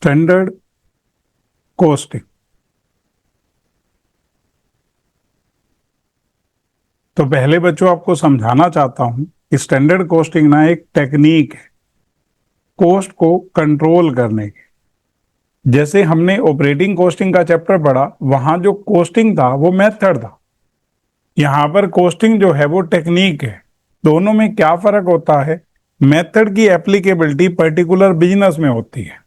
Standard costing. तो पहले बच्चों आपको समझाना चाहता हूं कि स्टैंडर्ड कॉस्टिंग ना एक टेक्निक है कॉस्ट को कंट्रोल करने की। जैसे हमने ऑपरेटिंग कॉस्टिंग का चैप्टर पढ़ा, वहां जो कॉस्टिंग था वो मेथड था। यहां पर कॉस्टिंग जो है वो टेक्निक है। दोनों में क्या फर्क होता है? मेथड की एप्लीकेबिलिटी पर्टिकुलर बिजनेस में होती है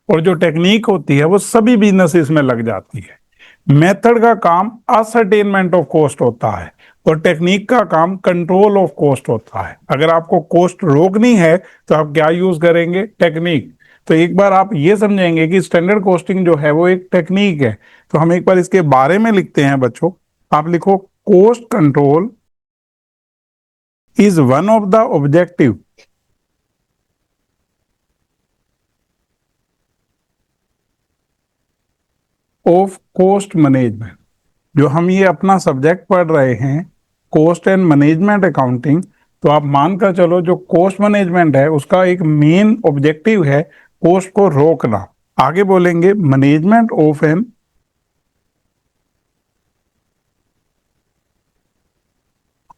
और जो टेक्निक होती है वो सभी बिजनेसेस में लग जाती है। मेथड का काम असरटेनमेंट ऑफ कॉस्ट होता है और टेक्निक का काम कंट्रोल ऑफ कॉस्ट होता है। अगर आपको कॉस्ट रोकनी है तो आप क्या यूज करेंगे? टेक्निक। तो एक बार आप ये समझेंगे कि स्टैंडर्ड कॉस्टिंग जो है वो एक टेक्निक है। तो हम एक बार इसके बारे में लिखते हैं बच्चों। आप लिखो, cost control is one of the objective of cost management। जो हम ये अपना सब्जेक्ट पढ़ रहे हैं, कॉस्ट एंड मैनेजमेंट अकाउंटिंग, तो आप मानकर चलो जो कॉस्ट मैनेजमेंट है उसका एक मेन ऑब्जेक्टिव है कॉस्ट को रोकना। आगे बोलेंगे management of an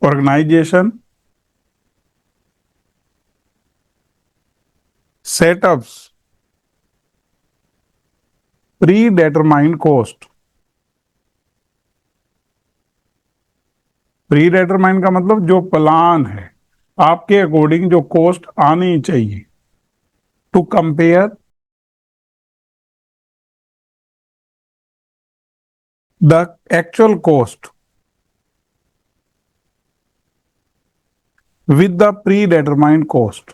organisation sets up predetermined cost. Predetermined का मतलब जो प्लान है आपके अकॉर्डिंग जो कॉस्ट आनी चाहिए, to compare the actual cost with the predetermined cost.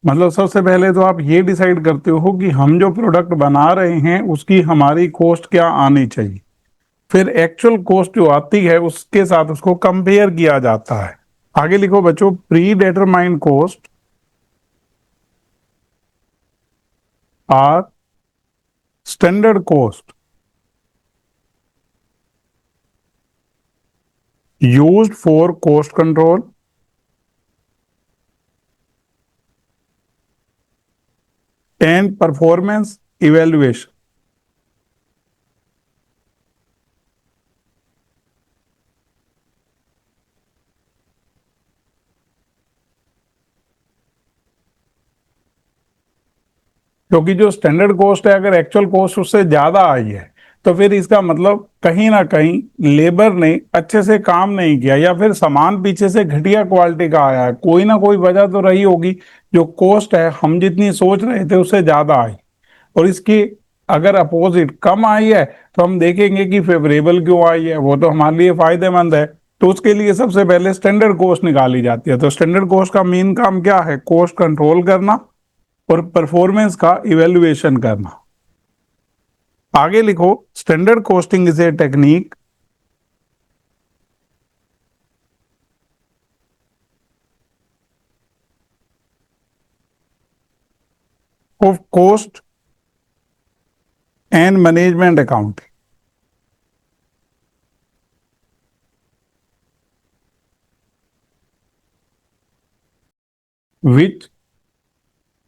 मतलब सबसे पहले तो आप ये डिसाइड करते हो कि हम जो प्रोडक्ट बना रहे हैं उसकी हमारी कॉस्ट क्या आनी चाहिए। फिर एक्चुअल कॉस्ट जो आती है उसके साथ उसको कंपेयर किया जाता है। आगे लिखो बच्चों, predetermined cost are standard cost used for cost control and performance evaluation. क्योंकि जो स्टैंडर्ड कॉस्ट है, अगर एक्चुअल कॉस्ट उससे ज्यादा आई है तो फिर इसका मतलब कहीं ना कहीं लेबर ने अच्छे से काम नहीं किया या फिर सामान पीछे से घटिया क्वालिटी का आया है। कोई ना कोई वजह तो रही होगी। जो कॉस्ट है हम जितनी सोच रहे थे उससे ज्यादा आई, और इसकी अगर अपोजिट कम आई है तो हम देखेंगे कि फेवरेबल क्यों आई है, वो तो हमारे लिए फायदेमंद है। तो उसके लिए सबसे पहले स्टैंडर्ड कॉस्ट निकाली जाती है। तो स्टैंडर्ड कॉस्ट का मेन काम क्या है? कॉस्ट कंट्रोल करना और परफॉर्मेंस का इवेल्युएशन करना। आगे लिखो, standard costing is a technique of cost and management accounting which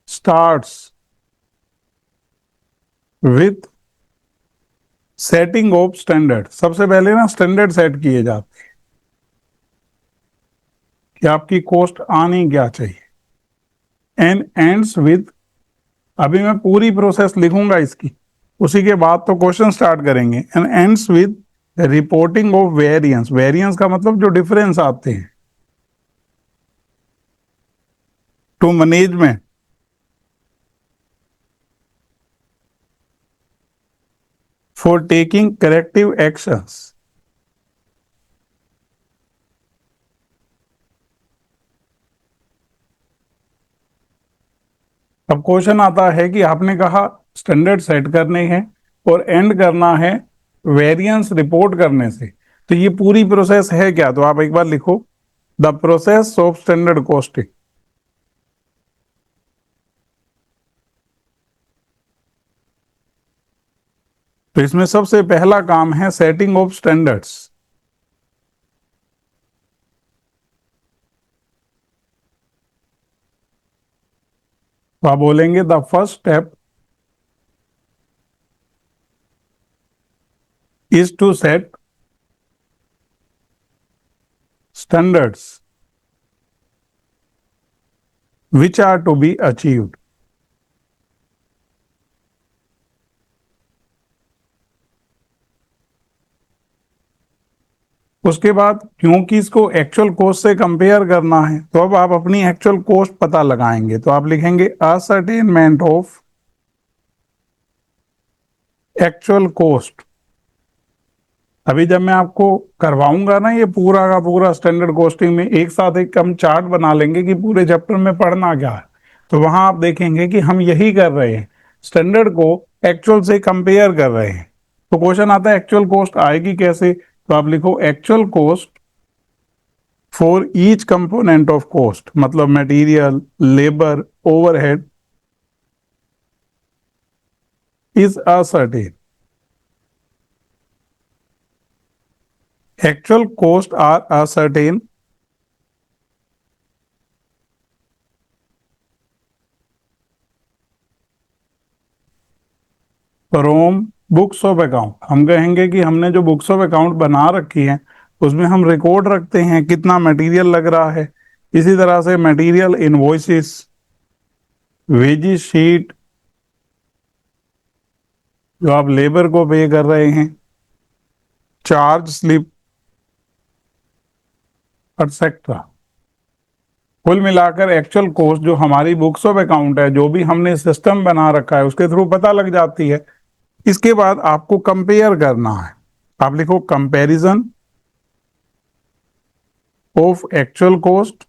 starts with setting of standard. सबसे पहले ना स्टैंडर्ड सेट किए जाते हैं कि आपकी कॉस्ट आनी क्या चाहिए। एंड एंड्स विद, अभी मैं पूरी प्रोसेस लिखूंगा इसकी, उसी के बाद तो क्वेश्चन स्टार्ट करेंगे। And ends with reporting of variance. Variance का मतलब जो डिफरेंस आते हैं to management for taking corrective actions. अब क्वेश्चन आता है कि आपने कहा स्टैंडर्ड सेट करने हैं और एंड करना है वेरिएंस रिपोर्ट करने से, तो ये पूरी प्रोसेस है क्या? तो आप एक बार लिखो, the process of standard costing. तो इसमें सबसे पहला काम है सेटिंग ऑफ स्टैंडर्ड्स। तो आप बोलेंगे the first step is to set standards which are to be achieved. उसके बाद क्योंकि इसको एक्चुअल कॉस्ट से कंपेयर करना है तो अब आप अपनी एक्चुअल कॉस्ट पता लगाएंगे, तो आप लिखेंगे असर्टेनमेंट ऑफ एक्चुअल कॉस्ट। अभी जब मैं आपको करवाऊंगा ना ये पूरा का पूरा स्टैंडर्ड कॉस्टिंग में, एक साथ एक हम चार्ट बना लेंगे कि पूरे चैप्टर में पढ़ना क्या है, तो वहां आप देखेंगे कि हम यही कर रहे हैं, स्टैंडर्ड को एक्चुअल से कंपेयर कर रहे हैं। तो क्वेश्चन आता है एक्चुअल कॉस्ट आएगी कैसे, तो आप लिखो actual cost for each component of cost, मतलब material, labour, overhead is ascertain. Actual cost are ascertain from books of account. हम कहेंगे कि हमने जो बुक्स ऑफ अकाउंट बना रखी है उसमें हम रिकॉर्ड रखते हैं कितना मटेरियल लग रहा है। इसी तरह से मटेरियल इनवॉइसेस, वेजेस शीट जो आप लेबर को पे कर रहे हैं, चार्ज स्लिप एक्सेट्रा। कुल मिलाकर एक्चुअल कॉस्ट जो हमारी बुक्स ऑफ अकाउंट है, जो भी हमने सिस्टम बना रखा है उसके थ्रू पता लग जाती है। इसके बाद आपको कंपेयर करना है, आप लिखो comparison of actual cost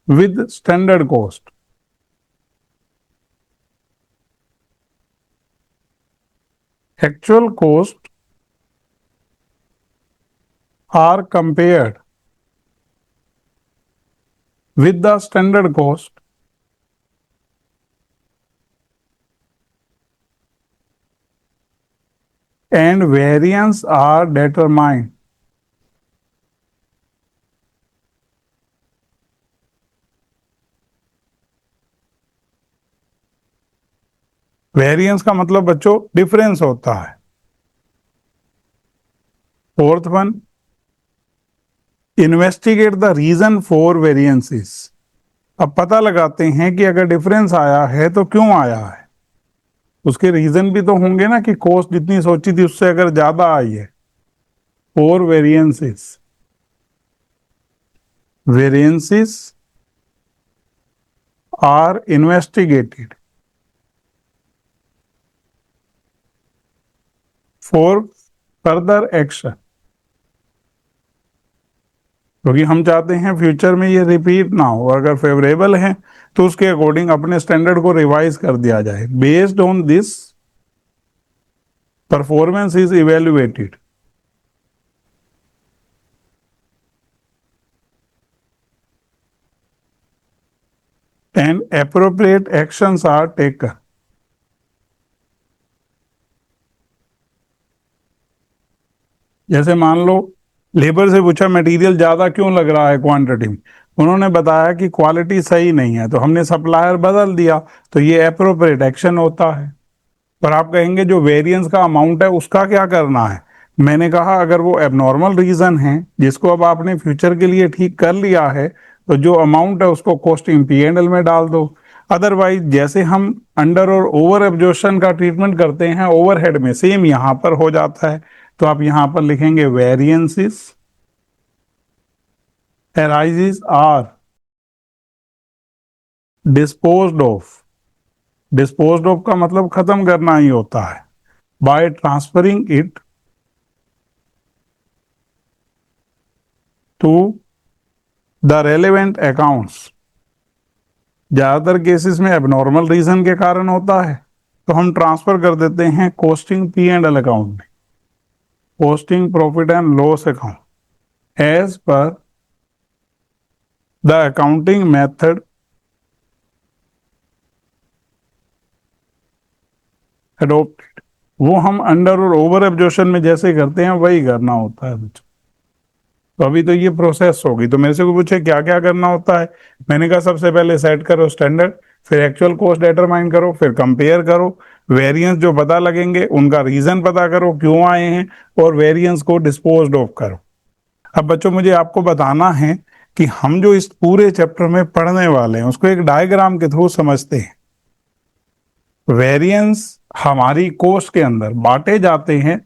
with standard cost. Actual cost are compared with the standard cost and variance are determined। Variance का मतलब बच्चों डिफरेंस होता है। Fourth one, investigate the reason for variances. अब पता लगाते हैं कि अगर डिफरेंस आया है तो क्यों आया है, उसके रीजन भी तो होंगे ना कि कॉस्ट जितनी सोची थी उससे अगर ज्यादा आई है। For variances, variances are investigated for further action, क्योंकि हम चाहते हैं फ्यूचर में ये रिपीट ना हो। अगर फेवरेबल है तो उसके अकॉर्डिंग अपने स्टैंडर्ड को रिवाइज कर दिया जाए। Based on this performance is evaluated and appropriate actions are taken. जैसे मान लो लेबर से पूछा मटेरियल ज्यादा क्यों लग रहा है क्वांटिटी में, उन्होंने बताया कि क्वालिटी सही नहीं है तो हमने सप्लायर बदल दिया, तो ये एप्रोप्रिएट एक्शन होता है। पर आप कहेंगे जो वेरिएंस का अमाउंट है उसका क्या करना है। मैंने कहा अगर वो एबनॉर्मल रीजन है जिसको अब आपने फ्यूचर के लिए ठीक कर लिया है तो जो अमाउंट है उसको कॉस्टिंग P&L में डाल दो। अदरवाइज जैसे हम अंडर और ओवर एब्जॉर्प्शन का ट्रीटमेंट करते हैं ओवरहेड में, सेम यहां पर हो जाता है। तो आप यहां पर लिखेंगे variances arises are disposed of. Disposed of का मतलब खत्म करना ही होता है, by transferring it to the relevant accounts. ज्यादातर केसेस में एबनॉर्मल रीजन के कारण होता है तो हम ट्रांसफर कर देते हैं कॉस्टिंग P&L अकाउंट में, costing profit and loss account, as per the accounting method adopted. वो हम अंडर और ओवर एब्जॉर्प्शन में जैसे करते हैं वही करना होता है बच्चों। तो अभी तो ये प्रोसेस होगी। तो मेरे से कोई पूछे क्या क्या करना होता है, मैंने कहा सबसे पहले सेट करो स्टैंडर्ड, फिर एक्चुअल कॉस्ट डिटरमाइन करो, फिर कंपेयर करो, वेरिएंस जो पता लगेंगे उनका रीजन पता करो क्यों आए हैं, और वेरिएंस को डिस्पोज ऑफ करो। अब बच्चों मुझे आपको बताना है कि हम जो इस पूरे चैप्टर में पढ़ने वाले हैं उसको एक डायग्राम के थ्रू समझते हैं। वेरिएंस हमारी कोस्ट के अंदर बांटे जाते हैं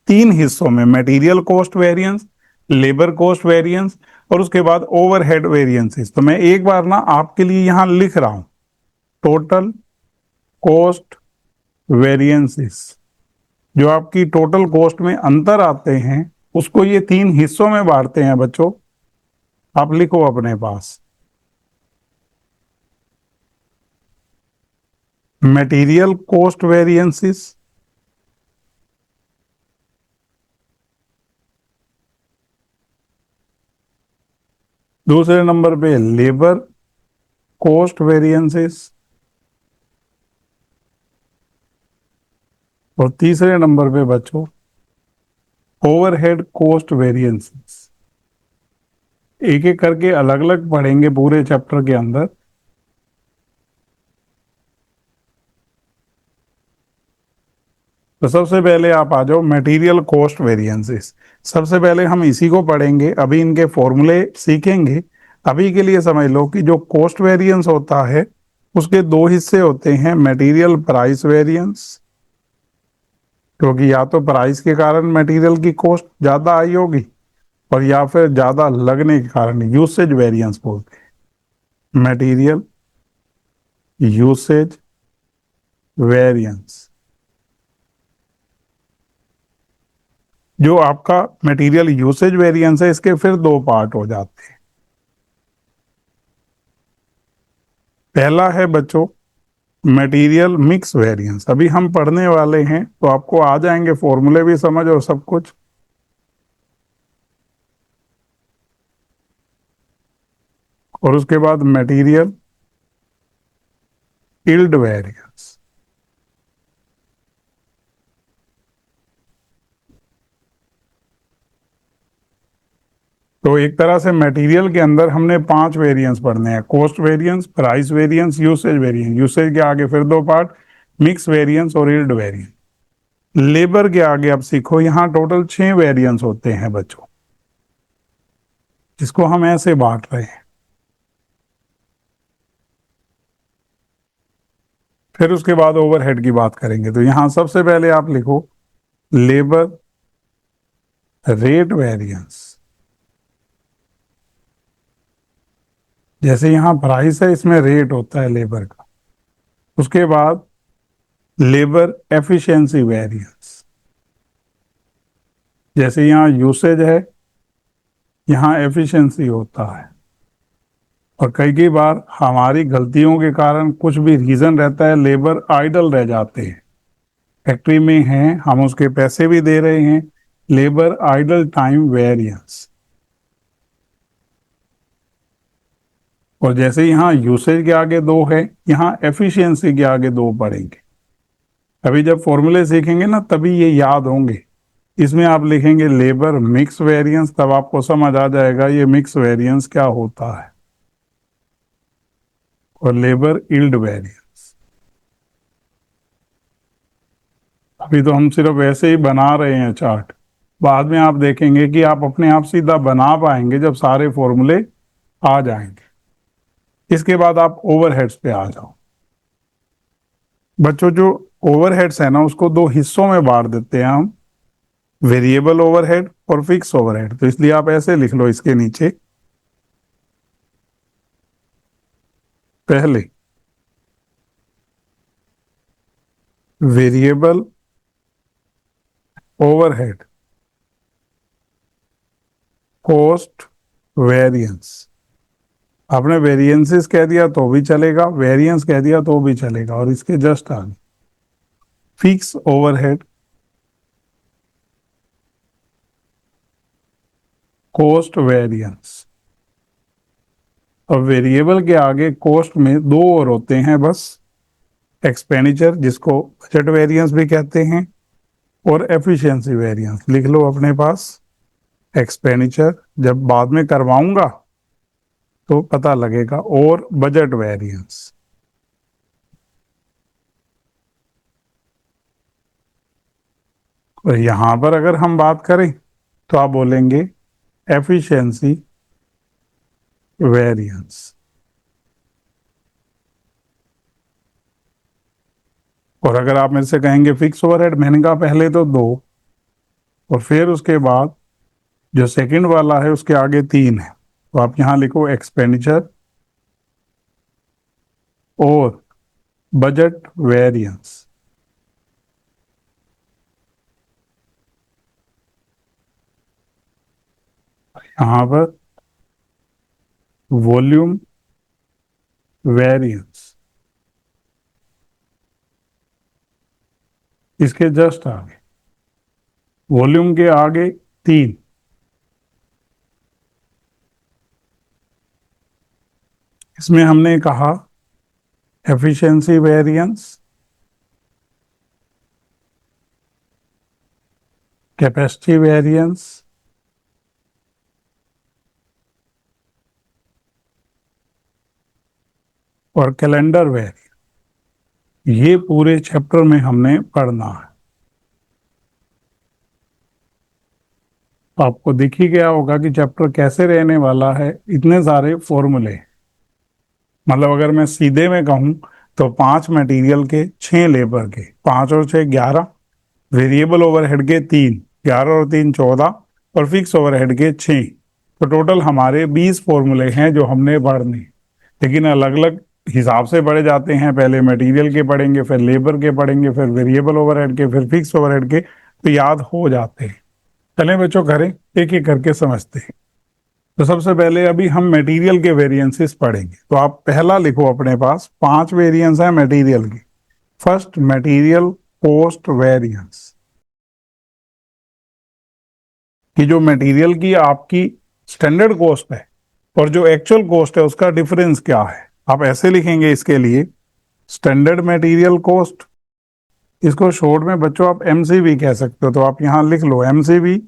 तीन हिस्सों में, material cost variance, labour cost variance, और उसके बाद ओवरहेड वेरिएंसेस। तो मैं एक बार ना आपके लिए यहां लिख रहा हूं, टोटल कॉस्ट वेरिएंसेस। जो आपकी टोटल कॉस्ट में अंतर आते हैं उसको ये तीन हिस्सों में बांटते हैं बच्चों, आप लिखो अपने पास। मटेरियल कॉस्ट वेरिएंसेस, दूसरे नंबर पे लेबर कॉस्ट वेरिएंसेस, और तीसरे नंबर पे बच्चों ओवरहेड कॉस्ट वेरिएंसेस। एक एक करके अलग अलग पढ़ेंगे पूरे चैप्टर के अंदर। तो सबसे पहले आप आ जाओ मटेरियल कॉस्ट वेरिएंसेस। सबसे पहले हम इसी को पढ़ेंगे, अभी इनके फॉर्मूले सीखेंगे। अभी के लिए समझ लो कि जो कॉस्ट वेरिएंस होता है उसके दो हिस्से होते हैं, मटेरियल प्राइस वेरिएंस, क्योंकि या तो प्राइस के कारण मटेरियल की कॉस्ट ज्यादा आई होगी, और या फिर ज्यादा लगने के कारण यूसेज वेरिएंस बोलते हैं, मटेरियल यूसेज वेरिएंस। जो आपका मटेरियल यूसेज वेरिएंस है इसके फिर दो पार्ट हो जाते हैं। पहला है बच्चों मटेरियल मिक्स वेरिएंस, अभी हम पढ़ने वाले हैं तो आपको आ जाएंगे फॉर्मूले भी समझ और सब कुछ। और उसके बाद मटेरियल यील्ड वेरिएंस। तो एक तरह से मटेरियल के अंदर हमने पांच वेरिएंस पढ़ने हैं, cost variance, price variance, usage variance. Usage के आगे फिर दो पार्ट, मिक्स वेरिएंस और यील्ड वेरिएंस। लेबर के आगे अब सीखो, यहां टोटल 6 वेरिएंस होते हैं बच्चों, जिसको हम ऐसे बांट रहे हैं। फिर उसके बाद ओवरहेड की बात करेंगे। तो यहां सबसे पहले आप लिखो लेबर रेट वेरिएंस। जैसे यहां प्राइस है, इसमें रेट होता है लेबर का। उसके बाद लेबर एफिशिएंसी वेरिएंस। जैसे यहाँ यूसेज है, यहाँ एफिशिएंसी होता है। और कई कई बार हमारी गलतियों के कारण कुछ भी रीजन रहता है, लेबर आइडल रह जाते हैं। फैक्ट्री में हैं, हम उसके पैसे भी दे रहे हैं, लेबर आइडल टाइम वेरिएंस। और जैसे यहाँ यूसेज के आगे दो है, यहाँ एफिशिएंसी के आगे दो पड़ेंगे। अभी जब फॉर्मूले सीखेंगे ना तभी ये याद होंगे। इसमें आप लिखेंगे लेबर मिक्स वेरिएंस, तब आपको समझ आ जाएगा ये मिक्स वेरिएंस क्या होता है। और लेबर यील्ड वेरिएंस। अभी तो हम सिर्फ ऐसे ही बना रहे हैं चार्ट, बाद में आप देखेंगे कि आप अपने आप सीधा बना पाएंगे जब सारे फॉर्मूले आ जाएंगे। इसके बाद आप ओवरहेड्स पे आ जाओ। बच्चों जो ओवरहेड्स है ना उसको दो हिस्सों में बांट देते हैं हम, वेरिएबल ओवरहेड और फिक्स ओवरहेड। तो इसलिए आप ऐसे लिख लो इसके नीचे, पहले वेरिएबल ओवरहेड कॉस्ट वेरिएंस। आपने वेरिएंसेस कह दिया तो भी चलेगा, वेरिएंस कह दिया तो भी चलेगा। और इसके जस्ट आगे फिक्स ओवरहेड कॉस्ट वेरिएंस। और वेरिएबल के आगे कॉस्ट में दो और होते हैं बस, एक्सपेंडिचर जिसको बजट वेरिएंस भी कहते हैं, और एफिशिएंसी वेरिएंस। लिख लो अपने पास एक्सपेंडिचर जब बाद में करवाऊंगा तो पता लगेगा, और बजट वेरिएंस। और यहां पर अगर हम बात करें तो आप बोलेंगे एफिशिएंसी वेरिएंस। और अगर आप मेरे से कहेंगे फिक्स ओवरहेड, मैंने कहा पहले तो दो, और फिर उसके बाद जो सेकंड वाला है उसके आगे तीन है, तो आप यहां लिखो एक्सपेंडिचर और बजट वेरिएंस। यहां पर वॉल्यूम वेरिएंस, इसके जस्ट आगे, वॉल्यूम के आगे तीन, इसमें हमने कहा एफिशिएंसी वेरिएंस, कैपेसिटी वेरिएंस, और कैलेंडर वेरिएंस। ये पूरे चैप्टर में हमने पढ़ना है। तो आपको दिख ही गया होगा कि चैप्टर कैसे रहने वाला है। इतने सारे फॉर्मूले, मतलब अगर मैं सीधे में कहूं तो 5 मटेरियल के 6 लेबर के, 5 और 6 11, वेरिएबल ओवरहेड के 3, 11 और 3 14, और फिक्स ओवरहेड के 6। तो टोटल हमारे 20 फॉर्मूले हैं जो हमने पढ़ने, लेकिन अलग अलग हिसाब से पढ़े जाते हैं। पहले मटेरियल के पढ़ेंगे, फिर लेबर के पढ़ेंगे, फिर वेरिएबल ओवरहेड के, फिर फिक्स ओवरहेड के, तो याद हो जाते हैं। चलें बच्चों, करें एक एक करके समझते हैं। तो सबसे पहले अभी हम मटेरियल के वेरिएंसेस पढ़ेंगे। तो आप पहला लिखो अपने पास, 5 वेरिएंस है मटेरियल की। फर्स्ट, मटेरियल कॉस्ट वेरिएंस, कि जो मटेरियल की आपकी स्टैंडर्ड कॉस्ट है और जो एक्चुअल कॉस्ट है उसका डिफरेंस क्या है। आप ऐसे लिखेंगे इसके लिए, स्टैंडर्ड मटेरियल कॉस्ट, इसको शॉर्ट में बच्चों आप एमसीवी कह सकते हो। तो आप यहां लिख लो MCV,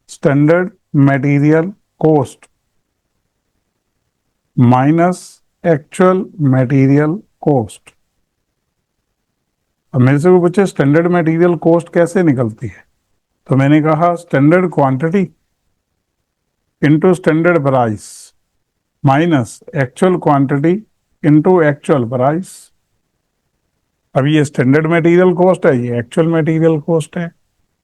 standard material cost minus actual material cost. अब मेरे से वो पूछे स्टैंडर्ड मटेरियल कॉस्ट कैसे निकलती है, तो मैंने कहा standard quantity into standard price minus actual quantity into actual price. अब ये स्टैंडर्ड मटेरियल कॉस्ट है, ये एक्चुअल मटेरियल कॉस्ट है।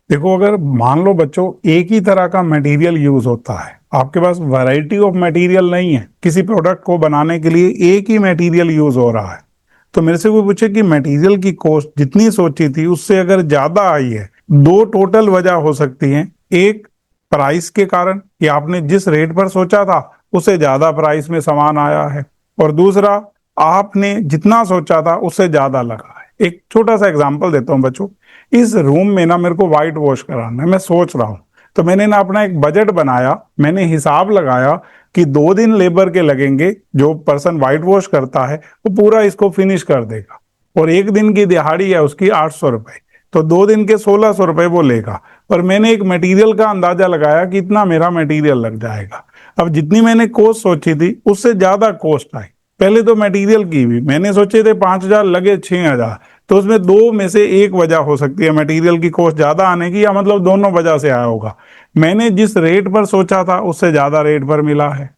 देखो, अगर मान लो बच्चों एक ही तरह का मटेरियल यूज होता है, आपके पास वैरायटी ऑफ मटेरियल नहीं है, किसी प्रोडक्ट को बनाने के लिए एक ही मटेरियल यूज हो रहा है, तो मेरे से वो पूछे कि मटेरियल की कॉस्ट जितनी सोची थी उससे अगर ज्यादा आई है, दो टोटल वजह हो सकती हैं। एक, प्राइस के कारण कि आपने जिस रेट पर सोचा था उससे ज्यादा प्राइस में सामान आया है, और दूसरा, आपने जितना सोचा था उससे ज्यादा लगा है। एक छोटा सा एग्जांपल देता हूं बच्चों, इस रूम में ना मेरे को व्हाइट वॉश कराना है, मैं सोच रहा हूं, तो मैंने ना अपना एक बजट बनाया, मैंने हिसाब लगाया कि 2 दिन लेबर के लगेंगे, जो पर्सन व्हाइट वॉश करता है वो पूरा इसको फिनिश कर देगा, और 1 दिन की दिहाड़ी है उसकी 800 रुपए, तो 2 दिन के 1600 रुपए वो लेगा। पर मैंने एक मटेरियल का अंदाजा लगाया कि इतना मेरा मटेरियल लग जाएगा। अब जितनी मैंने कॉस्ट सोची थी उससे ज्यादा कॉस्ट आई। पहले तो मटेरियल की भी मैंने सोचे थे 5,000, लगे 6,000, तो उसमें दो में से एक वजह हो सकती है मटेरियल की कॉस्ट ज्यादा आने की, या मतलब दोनों वजह से आया होगा। मैंने जिस रेट पर सोचा था उससे ज्यादा रेट पर मिला है,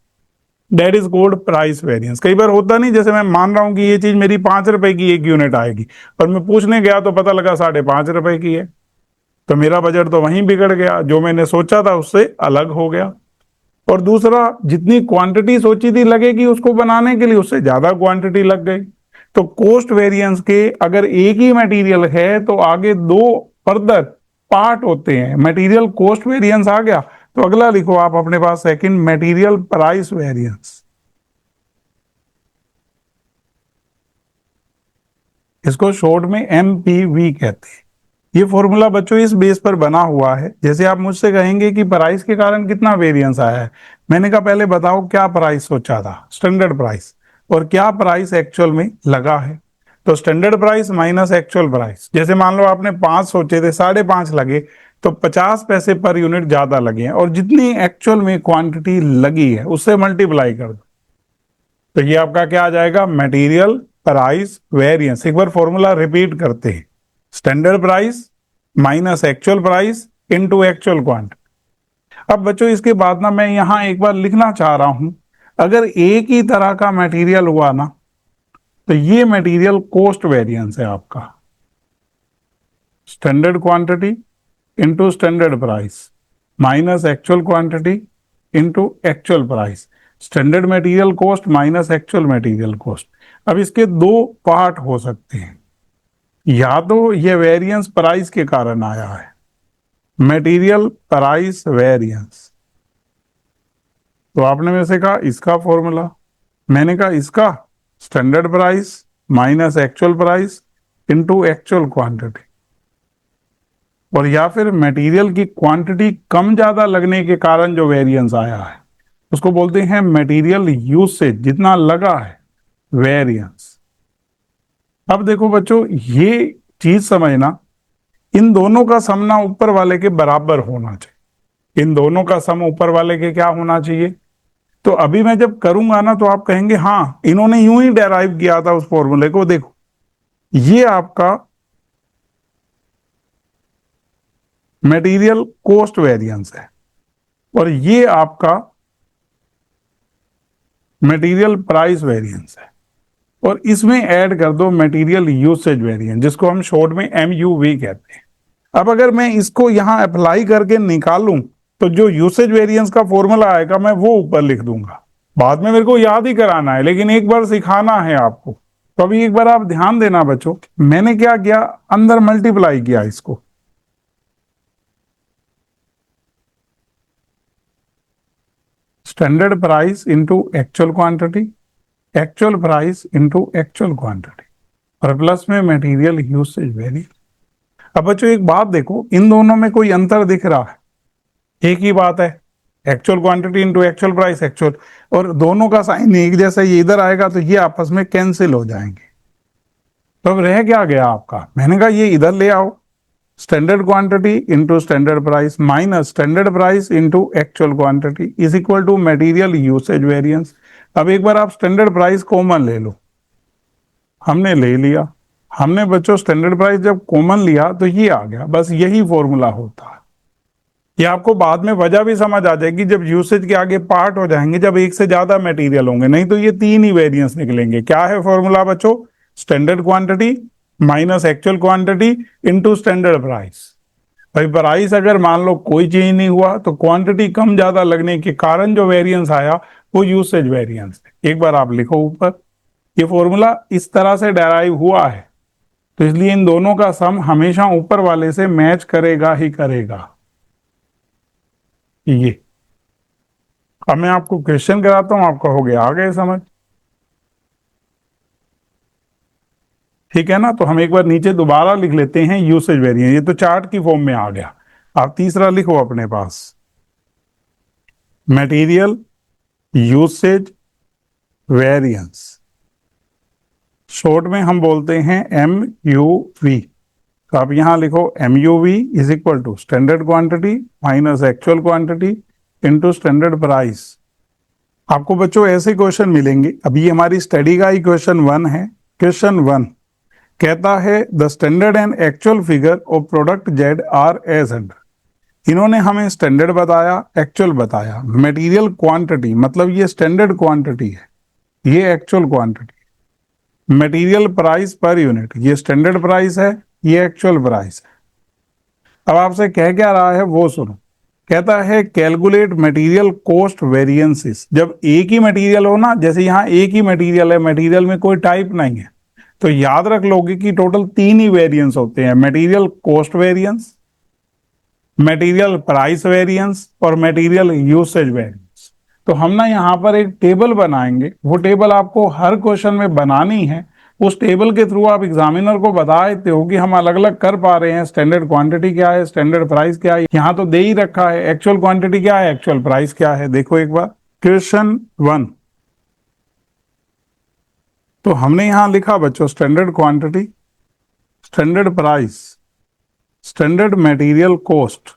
that is called price variance. कई बार होता नहीं, जैसे मैं मान रहा हूं कि ये चीज मेरी 5 रुपए की 1 यूनिट आएगी, और मैं पूछने गया तो पता लगा 5.5 रुपए की है, तो मेरा बजट तो वहीं बिगड़ गया, जो मैंने सोचा था उससे अलग हो गया। और दूसरा, जितनी क्वांटिटी सोची थी लगेगी उसको बनाने के लिए, उससे ज्यादा क्वांटिटी लग गई। तो कॉस्ट वेरिएंस के अगर एक ही मटेरियल है तो आगे दो फर्दर पार्ट होते हैं। मटेरियल कॉस्ट वेरिएंस आ गया, तो अगला लिखो आप अपने पास सेकंड, मटेरियल प्राइस वेरिएंस। इसको शॉर्ट में एमपीवी कहते हैं। ये फॉर्मूला बच्चों इस बेस पर बना हुआ है, जैसे आप मुझसे कहेंगे कि प्राइस के कारण कितना वेरिएंस आया है, मैंने कहा पहले बताओ क्या प्राइस सोचा था, स्टैंडर्ड प्राइस, और क्या प्राइस एक्चुअल में लगा है। तो standard price minus actual price, जैसे मान लो आपने 5 सोचे थे, 5.5 लगे, तो 50 पैसे पर यूनिट ज्यादा लगे हैं और जितनी एक्चुअल में क्वांटिटी लगी है उससे मल्टीप्लाई कर दो, तो ये आपका क्या आ जाएगा, मटेरियल प्राइस वेरिएंस। एक बार फॉर्मूला रिपीट करते हैं, standard price minus actual price into actual quantity. अब बच्चों इसके बाद ना मैं यहां एक बार लिखना चाह रहा हूं, अगर एक ही तरह का मटेरियल हुआ ना तो ये मटेरियल कॉस्ट वेरिएंस है आपका, standard quantity into standard price minus actual quantity into actual price, standard material cost minus actual material cost. अब इसके दो पार्ट हो सकते हैं, या तो ये वेरिएंस प्राइस के कारण आया है, मटेरियल प्राइस वेरिएंस, तो आपने मेरे से कहा इसका फॉर्मूला, मैंने कहा इसका standard price minus actual price into actual quantity, और या फिर मटेरियल की क्वांटिटी कम ज्यादा लगने के कारण जो वेरिएंस आया है उसको बोलते हैं मटेरियल यूसेज, जितना लगा है वेरिएंस। अब देखो बच्चों ये चीज समझना, इन दोनों का सम ना ऊपर वाले के बराबर होना चाहिए, इन दोनों का सम ऊपर वाले के क्या होना चाहिए। तो अभी मैं जब करूंगा ना तो आप कहेंगे हाँ इन्होंने यूं ही डेराइव किया था उस फॉर्मूले को। देखो ये आपका मटेरियल कॉस्ट वेरिएंस है और ये आपका मटेरियल प्राइस वेरिएंस है, और इसमें ऐड कर दो मटेरियल यूसेज वेरिएंस, जिसको हम शॉर्ट में MUV कहते हैं। अब अगर मैं इसको यहां अप्लाई करके निकालूं तो जो यूसेज वेरिएंस का फॉर्मूला आएगा मैं वो ऊपर लिख दूंगा, बाद में मेरे को याद ही कराना है लेकिन एक बार सिखाना है आपको। तो अभी एक बार आप ध्यान देना बच्चों, मैंने क्या किया, अंदर मल्टीप्लाई किया इसको, standard price into actual quantity, actual price into actual quantity, और प्लस में मटेरियल यूसेज वेरिएंस। अब बच्चों एक बात देखो, इन दोनों में कोई अंतर दिख रहा है, एक ही बात है, actual quantity into actual price actual, और दोनों का साइन एक जैसा, ये इधर आएगा तो ये आपस में कैंसिल हो जाएंगे। तो अब रह क्या गया आपका, मैंने कहा ये इधर ले आओ, standard quantity into standard price minus standard price into actual quantity is equal to material usage variance. अब एक बार आप स्टैंडर्ड प्राइस कॉमन ले लो, हमने ले लिया, हमने बच्चों स्टैंडर्ड प्राइस जब कॉमन लिया तो ये आ गया, बस यही फॉर्मूला होता है। ये आपको बाद में वजह भी समझ आ जाएगी जब यूसेज के आगे पार्ट हो जाएंगे, जब एक से ज्यादा मटेरियल होंगे, नहीं तो ये तीन ही वेरिएंस निकलेंगे। क्या है फॉर्मूला बच्चों, standard quantity minus actual quantity into standard price. भाई प्राइस अगर मान लो कोई चेंज नहीं हुआ तो क्वांटिटी कम ज्यादा लगने के कारण जो वेरिएंस आया वो यूसेज वेरिएंस है। एक बार आप लिखो ऊपर, ये फॉर्मूला इस तरह से डेराइव हुआ है, तो इसलिए इन दोनों का सम हमेशा ऊपर वाले से मैच करेगा ही करेगा। ये अब मैं आपको क्वेश्चन कराता हूं, आपका हो गया, आ गए समझ, ठीक है ना। तो हम एक बार नीचे दोबारा लिख लेते हैं यूसेज वेरिएंस, ये तो चार्ट की फॉर्म में आ गया। आप तीसरा लिखो अपने पास, मटेरियल यूसेज वेरिएंस, शॉर्ट में हम बोलते हैं MUV। तो आप यहां लिखो MUV is equal to standard quantity minus actual quantity into standard price. आपको बच्चों ऐसे क्वेश्चन मिलेंगे, अभी हमारी स्टडी का ही क्वेश्चन 1 है। क्वेश्चन 1 कहता है the standard and actual figure of product Z are as under. इन्होंने हमें स्टैंडर्ड बताया, एक्चुअल बताया, मटेरियल क्वांटिटी मतलब ये स्टैंडर्ड क्वांटिटी है, ये actual quantity, material price per unit ये स्टैंडर्ड प्राइस है, ये एक्चुअल प्राइस है। अब आपसे कह क्या रहा है वो सुनो, कहता है कैलकुलेट मटेरियल कॉस्ट वेरिएंसेस। जब एक ही मटेरियल हो ना, जैसे यहाँ एक ही मटेरियल है, मटेरियल में कोई टाइप नहीं है, तो याद रख लोगे कि टोटल 3 ही वेरिएंस होते हैं, material cost variance, material price variance और मटेरियल यूसेज वेरिएंस। तो हम ना यहाँ पर एक टेबल बनाएंगे, वो टेबल आपको हर क्वेश्चन में बनानी है। उस टेबल के थ्रू आप एग्जामिनर को बता देते हो कि हम अलग अलग कर पा रहे हैं, स्टैंडर्ड क्वांटिटी क्या है, स्टैंडर्ड प्राइस क्या है, यहाँ तो दे ही रखा है, एक्चुअल क्वांटिटी क्या है, एक्चुअल प्राइस क्या है। देखो एक बार क्वेश्चन 1, तो हमने यहां लिखा बच्चों standard quantity, standard price, standard material cost,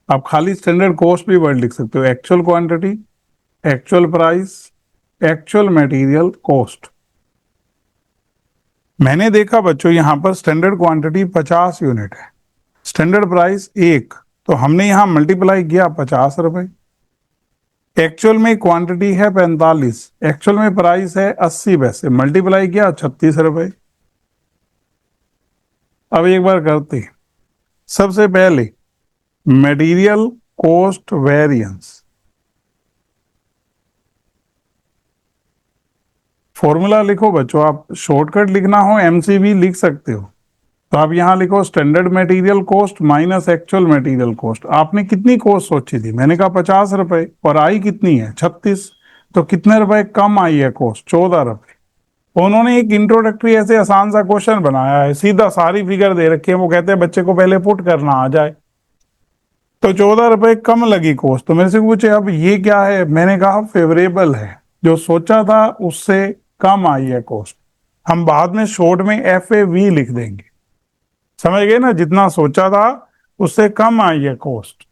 आप खाली स्टैंडर्ड कॉस्ट भी वर्ड लिख सकते हो, actual quantity, actual price, actual material cost. मैंने देखा बच्चों यहां पर स्टैंडर्ड क्वांटिटी 50 यूनिट है, स्टैंडर्ड प्राइस 1, तो हमने यहां मल्टीप्लाई किया 50 रुपए। एक्चुअल में क्वांटिटी है 45, एक्चुअल में प्राइस है 80 पैसे, मल्टीप्लाई किया 36 रुपए। अब एक बार करते हैं। सबसे पहले मटेरियल कॉस्ट वेरिएंस, फॉर्मूला लिखो बच्चों, आप शॉर्टकट लिखना हो एमसीवी लिख सकते हो। तो आप यहां लिखो standard material cost minus actual material cost. आपने कितनी कॉस्ट सोची थी? मैंने कहा 50 रुपए, और आई कितनी है? 36। तो कितने रुपए कम आई है कॉस्ट? 14 रुपए। उन्होंने एक इंट्रोडक्टरी ऐसे आसान सा क्वेश्चन बनाया है, सीधा सारी फिगर दे रखी है, वो कहते हैं बच्चे को पहले पुट करना आ जाए। तो 14 रुपए कम लगी कॉस्ट, तो मेरे से पूछे अब ये क्या है? मैंने कहा फेवरेबल है, जो सोचा था उससे कम आई है कॉस्ट। हम बाद में शॉर्ट में FAV लिख देंगे, समझ गए ना? जितना सोचा था उससे कम आई है कॉस्ट।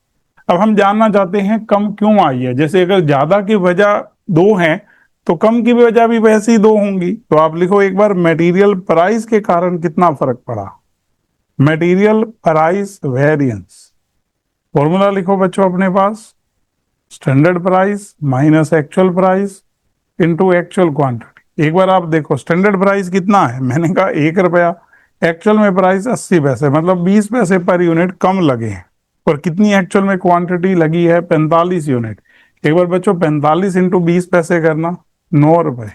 अब हम जानना चाहते हैं कम क्यों आई है। जैसे अगर ज्यादा की वजह दो है तो कम की वजह भी वैसी ही दो होंगी। तो आप लिखो एक बार मटेरियल प्राइस के कारण कितना फर्क पड़ा, मटेरियल प्राइस वेरिएंस। फॉर्मूला लिखो बच्चों अपने पास, standard price minus actual price into actual quantity. एक बार आप देखो स्टैंडर्ड प्राइस कितना है, मैंने कहा 1 रुपया, एक्चुअल में प्राइस 80 पैसे, मतलब 20 पैसे पर यूनिट कम लगे हैं। और कितनी एक्चुअल में क्वांटिटी लगी है? 45 यूनिट। एक बार बच्चों 45 इंटू 20 पैसे करना, 9 रुपए।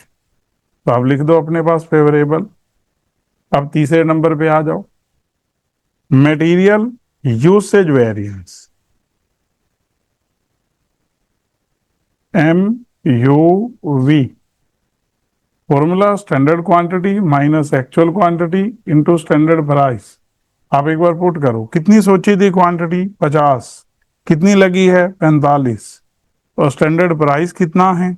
तो आप लिख दो अपने पास फेवरेबल। अब तीसरे नंबर पे आ जाओ, material usage variance, MUV। Formula standard quantity minus actual quantity into standard price. आप एक बार पुट करो, कितनी सोची थी क्वांटिटी? 50, कितनी लगी है? 45, और स्टैंडर्ड प्राइस कितना है?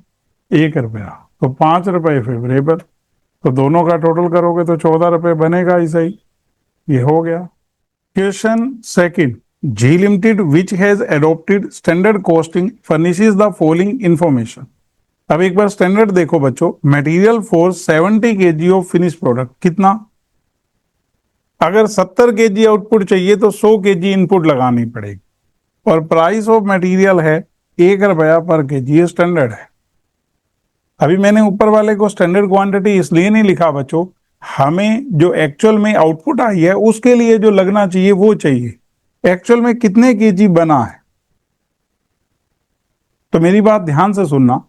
1 रुपया, तो 5 रुपए फेवरेबल। तो दोनों का टोटल करोगे तो 14 रुपए बनेगा ही सही। ये हो गया। Question second, G limited which has adopted standard costing furnishes the following information. अब एक बार स्टैंडर्ड देखो बच्चों, material for 70 kg of finish product कितना? अगर 70 kg आउटपुट चाहिए तो 100 kg इनपुट लगानी पड़ेगी, और प्राइस ऑफ मटेरियल है 1 रुपया पर केजी, ये स्टैंडर्ड है। अभी मैंने ऊपर वाले को स्टैंडर्ड क्वांटिटी इसलिए नहीं लिखा बच्चों, हमें जो एक्चुअल में आउटपुट आई है उसके लिए जो लगना चाहिए वो चाहिए, एक्चुअल में कितने केजी बना है। तो मेरी बात ध्यान से सुनना,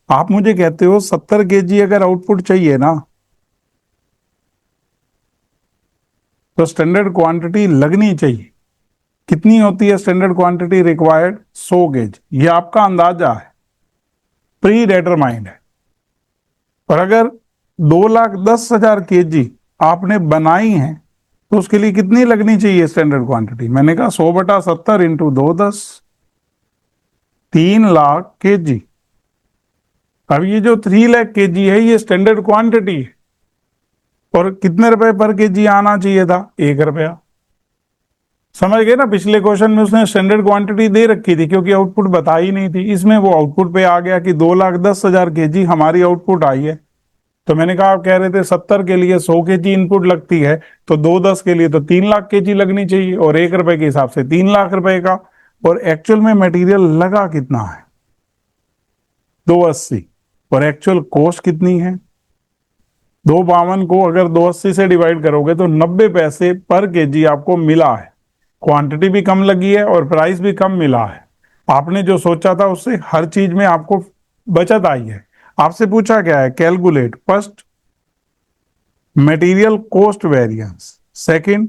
आप मुझे कहते हो 70 kg अगर आउटपुट चाहिए ना, तो स्टैंडर्ड क्वांटिटी लगनी चाहिए। कितनी होती है स्टैंडर्ड क्वांटिटी रिक्वायर्ड? 100 kg। ये आपका अंदाजा है, प्री डिटरमाइंड है। और अगर 2,10,000 kg आपने बनाई है तो उसके लिए कितनी लगनी चाहिए स्टैंडर्ड क्वांटिटी? मैंने कहा 100/70 इंटू 2 10, 3,00,000 kg। अब ये जो 3,00,000 kg है ये स्टैंडर्ड क्वांटिटी है, और कितने रुपए पर केजी आना चाहिए था? 1 रुपया। समझ गए ना? पिछले क्वेश्चन में उसने स्टैंडर्ड क्वांटिटी दे रखी थी क्योंकि आउटपुट बताई नहीं थी, इसमें वो आउटपुट पे आ गया कि 2,10,000 kg हमारी आउटपुट आई है। तो मैंने कहा, आप कह रहे थे 70 के लिए 100 kg इनपुट लगती है, तो 210 के लिए तो 3,00,000 kg लगनी चाहिए, और 1 रुपए के हिसाब से 3,00,000 रुपए का। और एक्चुअल में मटेरियल लगा कितना है? 280। और एक्चुअल कॉस्ट कितनी है? 252 को अगर 280 से डिवाइड करोगे तो 90 पैसे पर केजी आपको मिला है। क्वांटिटी भी कम लगी है और प्राइस भी कम मिला है। आपने जो सोचा था उससे हर चीज में आपको बचत आई है। आपसे पूछा क्या है? Calculate first material cost variance, second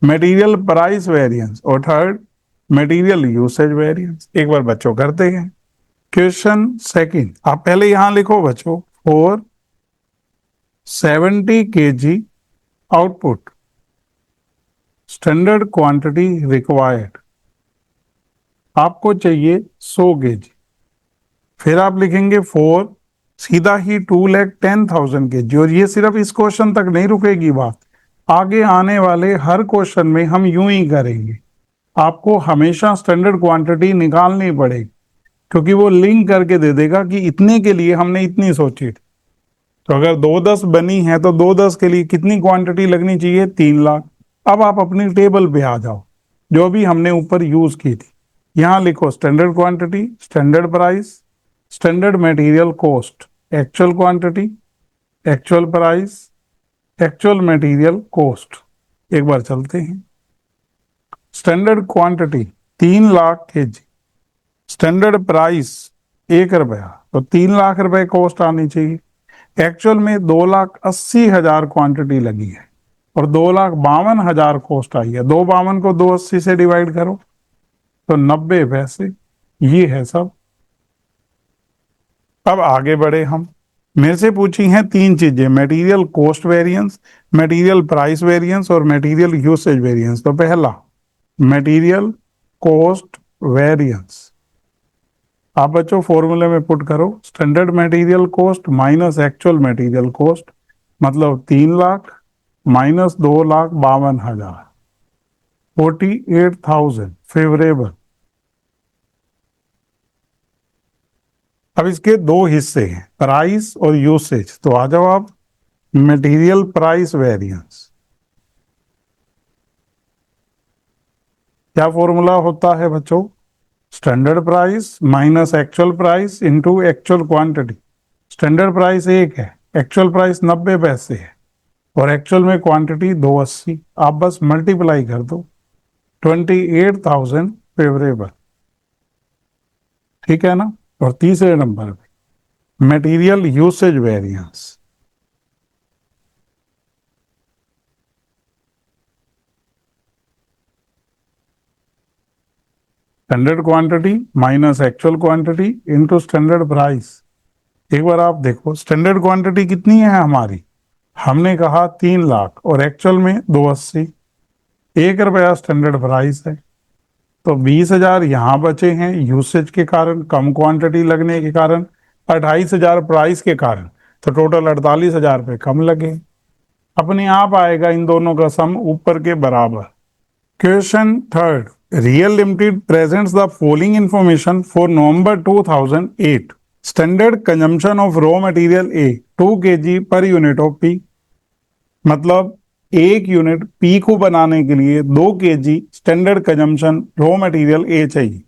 material price variance, और थर्ड मटेरियल यूसेज वेरिएंस। एक बार बच्चों करते हैं। क्वेश्चन सेकंड, आप पहले यहां लिखो बच्चों, for 70 kg output standard quantity required, आपको चाहिए 100 kg। फिर आप लिखेंगे फॉर सीधा ही 2,10,000 kg। और ये सिर्फ इस क्वेश्चन तक नहीं रुकेगी बात, आगे आने वाले हर क्वेश्चन में हम यूं ही करेंगे। आपको हमेशा स्टैंडर्ड क्वांटिटी निकालनी पड़ेगी, क्योंकि वो लिंक करके दे देगा कि इतने के लिए हमने इतनी सोची थी। तो अगर 210 बनी है तो 210 के लिए कितनी क्वांटिटी लगनी चाहिए? 3 लाख। अब आप अपनी टेबल पे आ जाओ, जो भी हमने ऊपर यूज की थी। यहां लिखो standard quantity, standard price, standard material cost, actual quantity, actual price, actual material cost. एक बार चलते हैं। Standard quantity 3 lakh kg, standard price 1 रुपया, तो 3 लाख रुपए कॉस्ट आनी चाहिए। एक्चुअल में 2,80,000 क्वांटिटी लगी है और 2,52,000 कॉस्ट आई है। 252 को 280 से डिवाइड करो तो 90 पैसे। ये है सब। अब आगे बढ़े हम। मेरे से पूछी हैं 3 चीजें, material cost variance, material price variance और मटेरियल यूसेज वेरिएंस। तो पहला मटेरियल कॉस्ट वेरिएंस, आप बच्चों फॉर्मूले में पुट करो। Standard material cost minus actual material cost, मतलब 3 लाख माइनस 2,52,000, 48,000 फेवरेबल। अब इसके दो हिस्से हैं, प्राइस और यूसेज। तो आ जाओ आप, मटेरियल प्राइस वेरिएंस। क्या फॉर्मूला होता है बच्चों? Standard price minus actual price into actual quantity. Standard price 1 है, एक्चुअल प्राइस 90 पैसे है और एक्चुअल में क्वांटिटी 280। आप बस मल्टीप्लाई कर दो, 28,000 फेवरेबल। ठीक है ना? और तीसरे नंबर पे material usage variance. Standard quantity minus actual quantity into standard price. एक बार आप देखो, स्टैंडर्ड क्वांटिटी कितनी है हमारी? हमने कहा 3 लाख और एक्चुअल में 280। 1 रुपया स्टैंडर्ड प्राइस है, तो 20,000 यहाँ बचे हैं यूसेज के कारण, कम क्वांटिटी लगने के कारण। 28,000 प्राइस के कारण, तो टोटल 48,000 रुपये कम लगे। अपने आप आएगा इन दोनों का सम ऊपर के बराबर। Question third, real limited presents the following information for November 2008। Standard consumption of raw material A 2 kg पर यूनिट ऑफ पी, मतलब 1 यूनिट पी को बनाने के लिए 2 kg standard consumption raw material A चाहिए।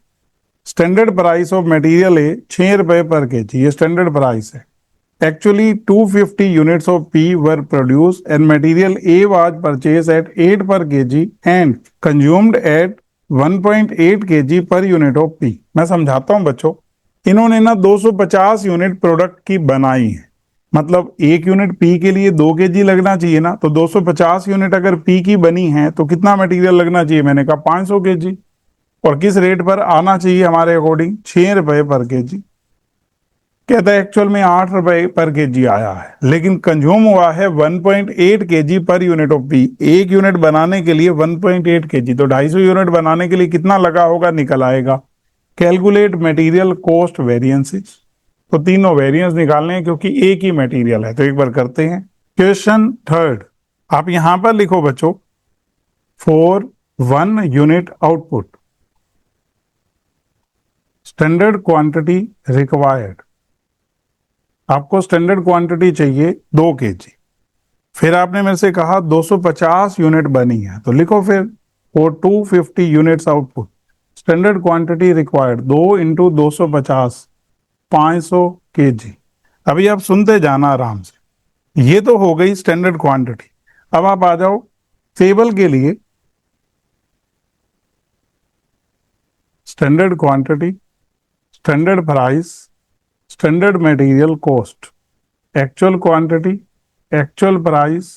Standard price of material A 6 रुपए पर kg, ये स्टैंडर्ड प्राइस है। Actually, 250 units of P were produced and material A was purchased at 8 per kg and consumed at 1.8 kg per unit of P। मैं समझाता हूं बच्चों, इन्होंने ना 250 यूनिट प्रोडक्ट की बनाई है, मतलब 1 यूनिट P के लिए 2 kg लगना चाहिए ना, तो 250 यूनिट अगर P की बनी है तो कितना मटेरियल लगना चाहिए? मैंने कहा 500 kg। और किस रेट पर आना चाहिए हमारे अकॉर्डिंग? 6 रुपए पर kg। कहता है एक्चुअल में 8 रुपए पर केजी आया है, लेकिन कंज्यूम हुआ है 1.8 केजी पर यूनिट ऑफ पी। 1 यूनिट बनाने के लिए 1.8 केजी, तो 250 यूनिट बनाने के लिए कितना लगा होगा निकल आएगा। Calculate material cost variances. तो तीनों वेरिएंस निकालने हैं क्योंकि एक ही मटेरियल है। तो एक बार करते हैं। क्वेश्चन थर्ड, आप यहां पर लिखो बच्चों, for 1 unit output standard quantity required. आपको स्टैंडर्ड क्वांटिटी चाहिए 2 kg। फिर आपने मेरे से कहा 250 यूनिट बनी है, तो लिखो फिर for 250 units output standard quantity required 2 into 250, 500 kg। अभी आप सुनते जाना आराम से। ये तो हो गई स्टैंडर्ड क्वांटिटी। अब आप आ जाओ टेबल के लिए। Standard quantity, standard price, standard material cost, actual quantity, actual price,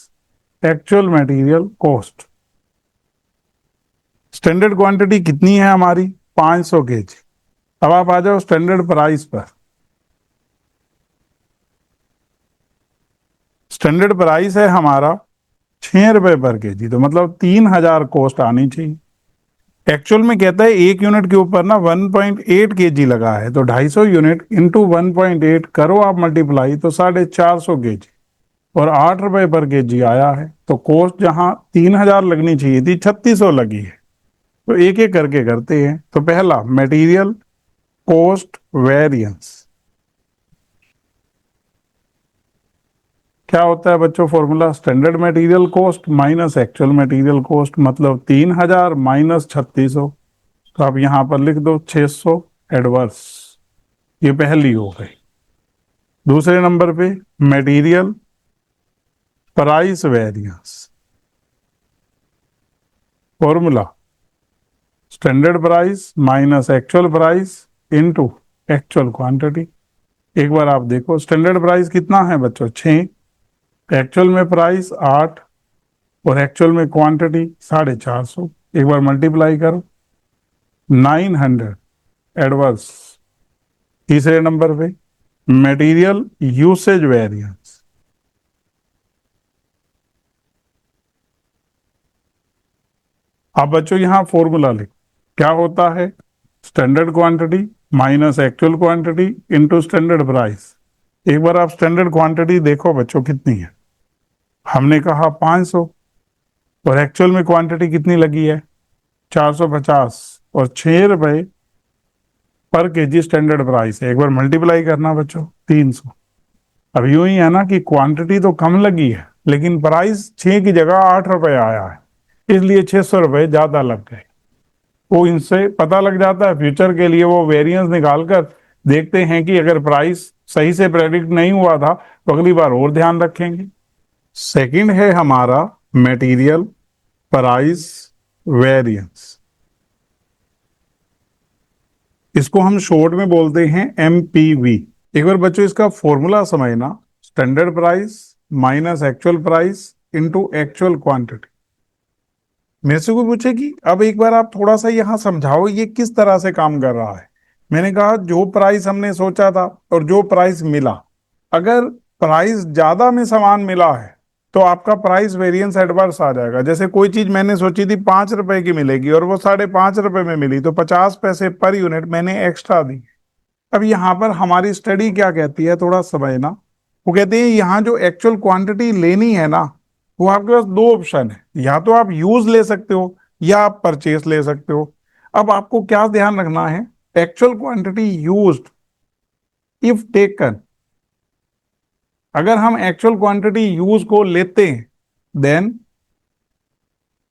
actual material cost. Standard quantity कितनी है हमारी? 500 kg। अब आप आ जाओ स्टैंडर्ड प्राइस पर। स्टैंडर्ड प्राइस है हमारा 6 रुपए पर kg, तो मतलब 3,000 कॉस्ट आनी चाहिए। एक्चुअल में कहता है 1 यूनिट के ऊपर ना 1.8 kg लगा है, तो 250 यूनिट इंटू 1.8 करो आप मल्टीप्लाई, तो 450 kg। और 8 रुपए पर केजी आया है, तो कॉस्ट जहां 3,000 लगनी चाहिए थी 3,600 लगी है। तो एक एक करके करते हैं। तो पहला मटेरियल कॉस्ट वेरिएंस क्या होता है बच्चों? Formula standard material cost minus actual material cost, मतलब 3,000 माइनस 3,600। तो आप यहां पर लिख दो 600 एडवर्स। ये पहली हो गई। दूसरे नंबर पे material price variance, formula standard price minus actual price into actual quantity. एक बार आप देखो, स्टैंडर्ड प्राइस कितना है बच्चों? 6, एक्चुअल में प्राइस 8 और एक्चुअल में क्वांटिटी 450। एक बार मल्टीप्लाई करो, 900 एडवर्स। तीसरे नंबर पे मटेरियल यूसेज वेरिएंस, आप बच्चों यहां फॉर्मूला लिखो। क्या होता है? Standard quantity minus actual quantity into standard price. एक बार आप स्टैंडर्ड क्वांटिटी देखो बच्चों कितनी है। हमने कहा 500 और एक्चुअल में क्वांटिटी कितनी लगी है? 450 और 6 रुपए पर केजी स्टैंडर्ड प्राइस है। एक बार मल्टीप्लाई करना बच्चों 300। अब यूं ही है ना कि क्वांटिटी तो कम लगी है लेकिन प्राइस 6 की जगह 8 रुपए आया है, इसलिए 600 रुपए ज्यादा लग गए। वो इनसे पता लग जाता है फ्यूचर के लिए, वो वेरिएंस निकालकर देखते हैं कि अगर प्राइस सही से प्रेडिक्ट नहीं हुआ था तो अगली बार और ध्यान रखेंगे। सेकंड है हमारा मटेरियल प्राइस वेरिएंस, इसको हम शॉर्ट में बोलते हैं एमपीवी। एक बार बच्चों इसका फॉर्मूला समझना, standard price minus actual price into actual quantity. मेरे से कोई पूछे कि अब एक बार आप थोड़ा सा यहां समझाओ ये किस तरह से काम कर रहा है। मैंने कहा जो प्राइस हमने सोचा था और जो प्राइस मिला, अगर प्राइस ज्यादा में सामान मिला है तो आपका प्राइस वेरिएंस एडवर्स आ जाएगा। जैसे कोई चीज मैंने सोची थी 5 रुपए की मिलेगी और वो 5.5 रुपए में मिली, तो 50 पैसे पर यूनिट मैंने एक्स्ट्रा दी। अब यहाँ पर हमारी स्टडी क्या कहती है, थोड़ा समझना। वो कहते हैं यहाँ जो एक्चुअल क्वांटिटी लेनी है ना, वो आपके पास दो ऑप्शन है, या तो आप यूज ले सकते हो या आप परचेस ले सकते हो। अब आपको क्या ध्यान रखना है, actual quantity used if taken, अगर हम एक्चुअल क्वांटिटी यूज को लेते हैं देन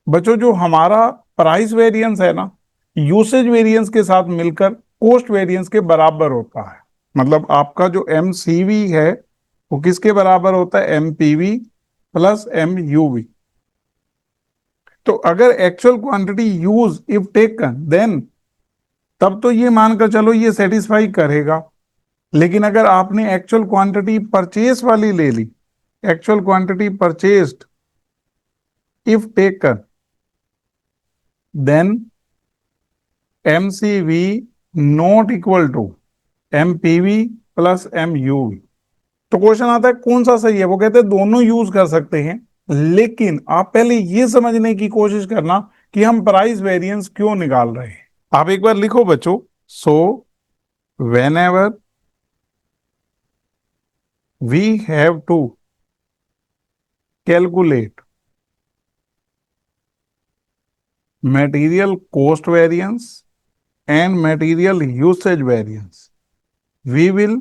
बच्चों जो हमारा प्राइस वेरिएंस है ना, यूसेज वेरिएंस के साथ मिलकर कॉस्ट वेरिएंस के बराबर होता है। मतलब आपका जो एमसीवी है वो किसके बराबर होता है? MPV plus MUV. तो अगर actual quantity use if taken then, तब तो ये मानकर चलो ये सेटिस्फाई करेगा। लेकिन अगर आपने एक्चुअल क्वांटिटी परचेस वाली ले ली, actual quantity purchased if taken, then MCV not equal to MPV plus MUV. तो क्वेश्चन आता है कौन सा सही है? वो कहते हैं दोनों यूज कर सकते हैं, लेकिन आप पहले ये समझने की कोशिश करना कि हम प्राइस वेरिएंस क्यों निकाल रहे हैं। आप एक बार लिखो बच्चों, so whenever we have to calculate material cost variance and material usage variance, we will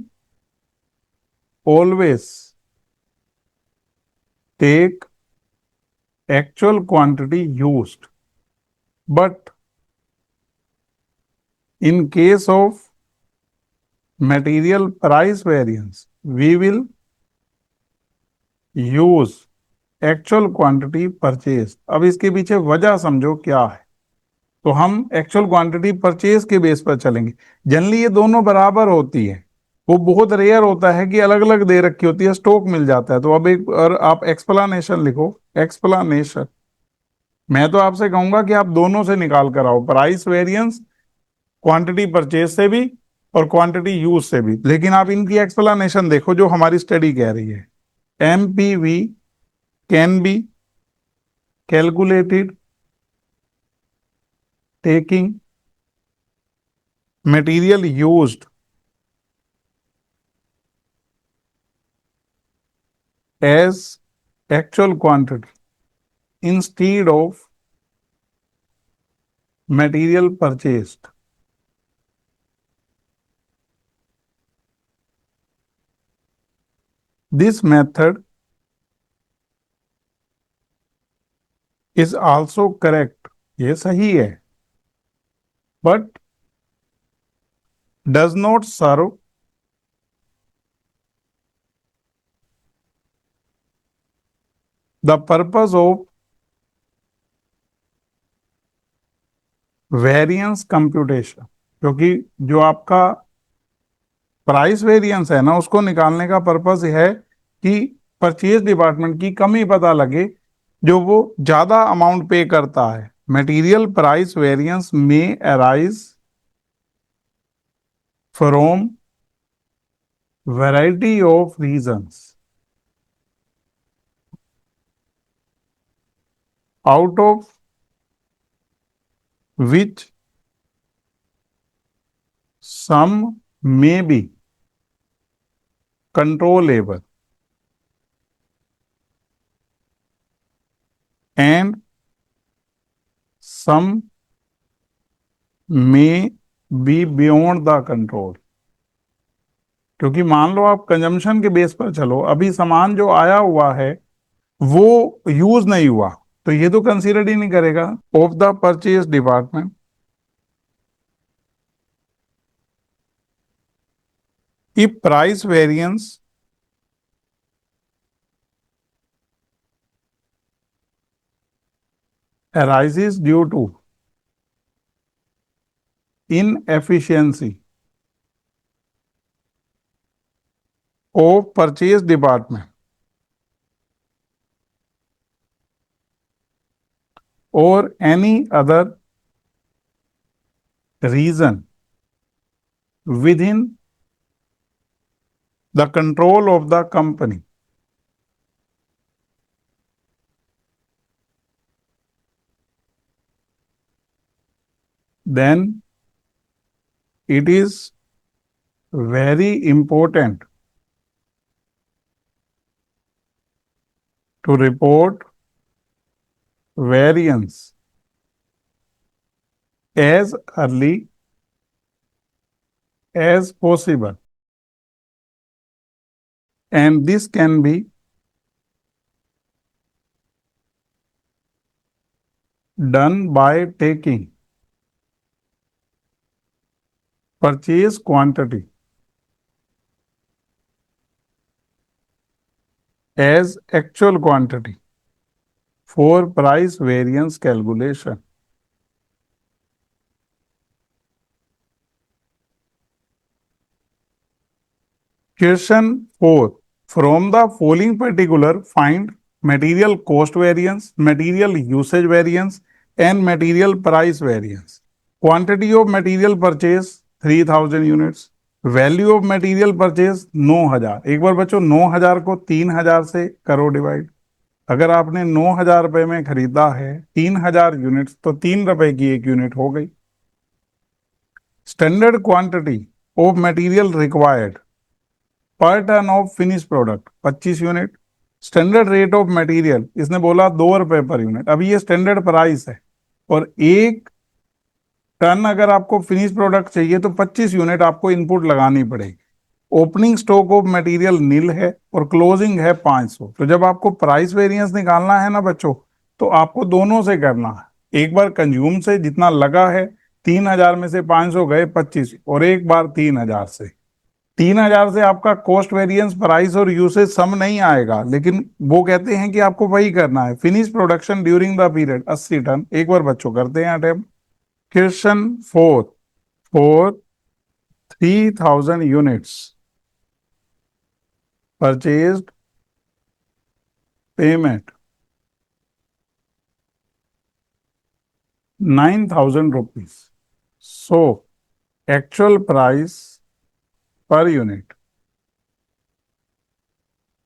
always take actual quantity used, but in case of material price variance we will use actual quantity purchased। अब इसके पीछे वजह समझो क्या है। तो हम actual quantity purchase के बेस पर चलेंगे। जनरली ये दोनों बराबर होती है, वो बहुत रेयर होता है कि अलग अलग दे रखी होती है, स्टॉक मिल जाता है। तो अब एक और आप एक्सप्लानेशन लिखो, एक्सप्लानेशन। मैं तो आपसे कहूंगा कि आप दोनों से निकाल कर आओ, प्राइस वेरिएंस क्वांटिटी परचेज से भी और क्वांटिटी यूज से भी। लेकिन आप इनकी एक्सप्लानेशन देखो जो हमारी स्टडी कह रही है। MPV can be calculated taking material used as actual quantity instead of material purchased. This method is also correct. ये सही है, but does not serve the purpose of variance computation, क्योंकि जो आपका प्राइस वेरिएंस है ना, उसको निकालने का पर्पस है कि परचेज डिपार्टमेंट की कमी पता लगे जो वो ज्यादा अमाउंट पे करता है। मटेरियल प्राइस वेरिएंस में arise from variety of reasons out of which some may be controllable and some may be beyond the control। क्योंकि मान लो आप कंजम्पशन के बेस पर चलो, अभी सामान जो आया हुआ है वो यूज नहीं हुआ, तो ये तो कंसीडर ही नहीं करेगा। Of the purchase department if price variance arises due to inefficiency of purchase department or any other reason within the control of the company, then it is very important to report variance as early as possible, and this can be done by taking purchase quantity as actual quantity for price variance calculation। Question 4. From the following particular, find material cost variance, material usage variance, and material price variance. Quantity of material purchase 3000 units. Value of material purchase 9000। एक बार बच्चों 9000 को 3000 से करो divide. अगर आपने 9000 रुपए में खरीदा है 3000 यूनिट्स, तो 3 रुपए की एक यूनिट हो गई। Standard quantity of material required per ton of finish product 25 यूनिट। स्टैंडर्ड रेट ऑफ मटेरियल इसने बोला 2 रुपए पर यूनिट। अभी ये स्टैंडर्ड प्राइस है, और 1 टन अगर आपको फिनिश प्रोडक्ट चाहिए तो 25 यूनिट आपको इनपुट लगानी पड़ेगी। ओपनिंग स्टॉक ऑफ मटेरियल नील है और क्लोजिंग है 500। तो जब आपको प्राइस वेरिएंस निकालना है ना बच्चों, तो आपको दोनों से करना है। एक बार कंज्यूम से जितना लगा है, 3000 में से 500 गए 25, और एक बार 3000 से। 3000 से आपका कॉस्ट वेरिएंस प्राइस और यूसेज सम नहीं आएगा, लेकिन वो कहते हैं कि आपको वही करना है। Finish production during the period 80 ton. एक बार बच्चों करते हैं attempt. Question 4 for 3000 units purchased, payment 9000 rupees. So actual price per unit,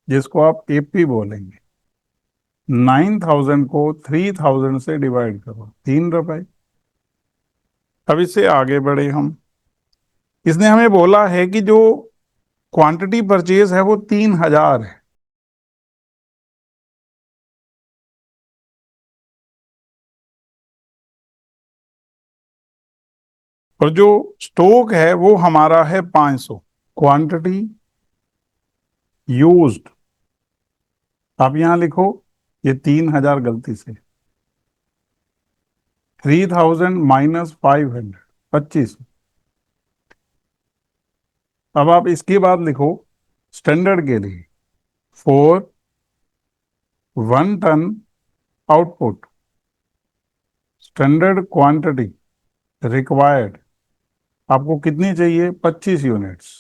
जिसको आप एपी बोलेंगे, 9000 को 3000 से डिवाइड करो, 3 रुपए। अब इससे आगे बढ़े हम। इसने हमें बोला है कि जो क्वांटिटी परचेज है वो 3000 है। और जो स्टॉक है वो हमारा है 500। क्वांटिटी यूज्ड, आप यहां लिखो, ये 3000 गलती से, 3000 माइनस 500, 25। अब आप इसके बाद लिखो स्टैंडर्ड के लिए, for 1 ton output standard quantity required, आपको कितनी चाहिए? 25 यूनिट्स।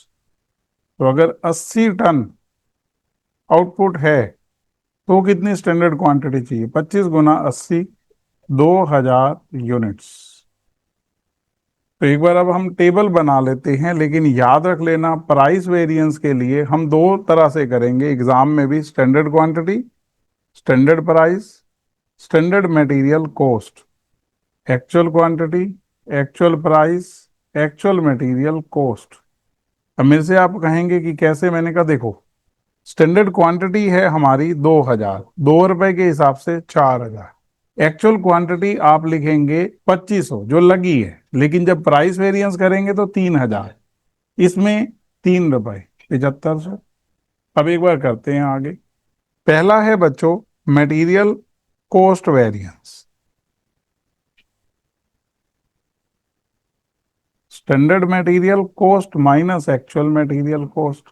तो अगर 80 टन आउटपुट है तो कितनी स्टैंडर्ड क्वांटिटी चाहिए? 25 गुना 80, 2000 यूनिट्स। तो एक बार अब हम टेबल बना लेते हैं, लेकिन याद रख लेना प्राइस वेरिएंस के लिए हम दो तरह से करेंगे एग्जाम में भी, standard quantity, standard price, standard material cost, actual quantity, actual price, actual material cost. अब मेरे से आप कहेंगे कि कैसे? मैंने कहा देखो, स्टैंडर्ड क्वांटिटी है हमारी 2000, ₹2 के हिसाब से 4000। एक्चुअल क्वांटिटी आप लिखेंगे 2500 जो लगी है, लेकिन जब प्राइस वेरिएंस करेंगे तो 3000, इसमें ₹3, 7500। अब एक बार करते हैं आगे। पहला है बच्चों material cost variance, standard material cost minus actual material cost,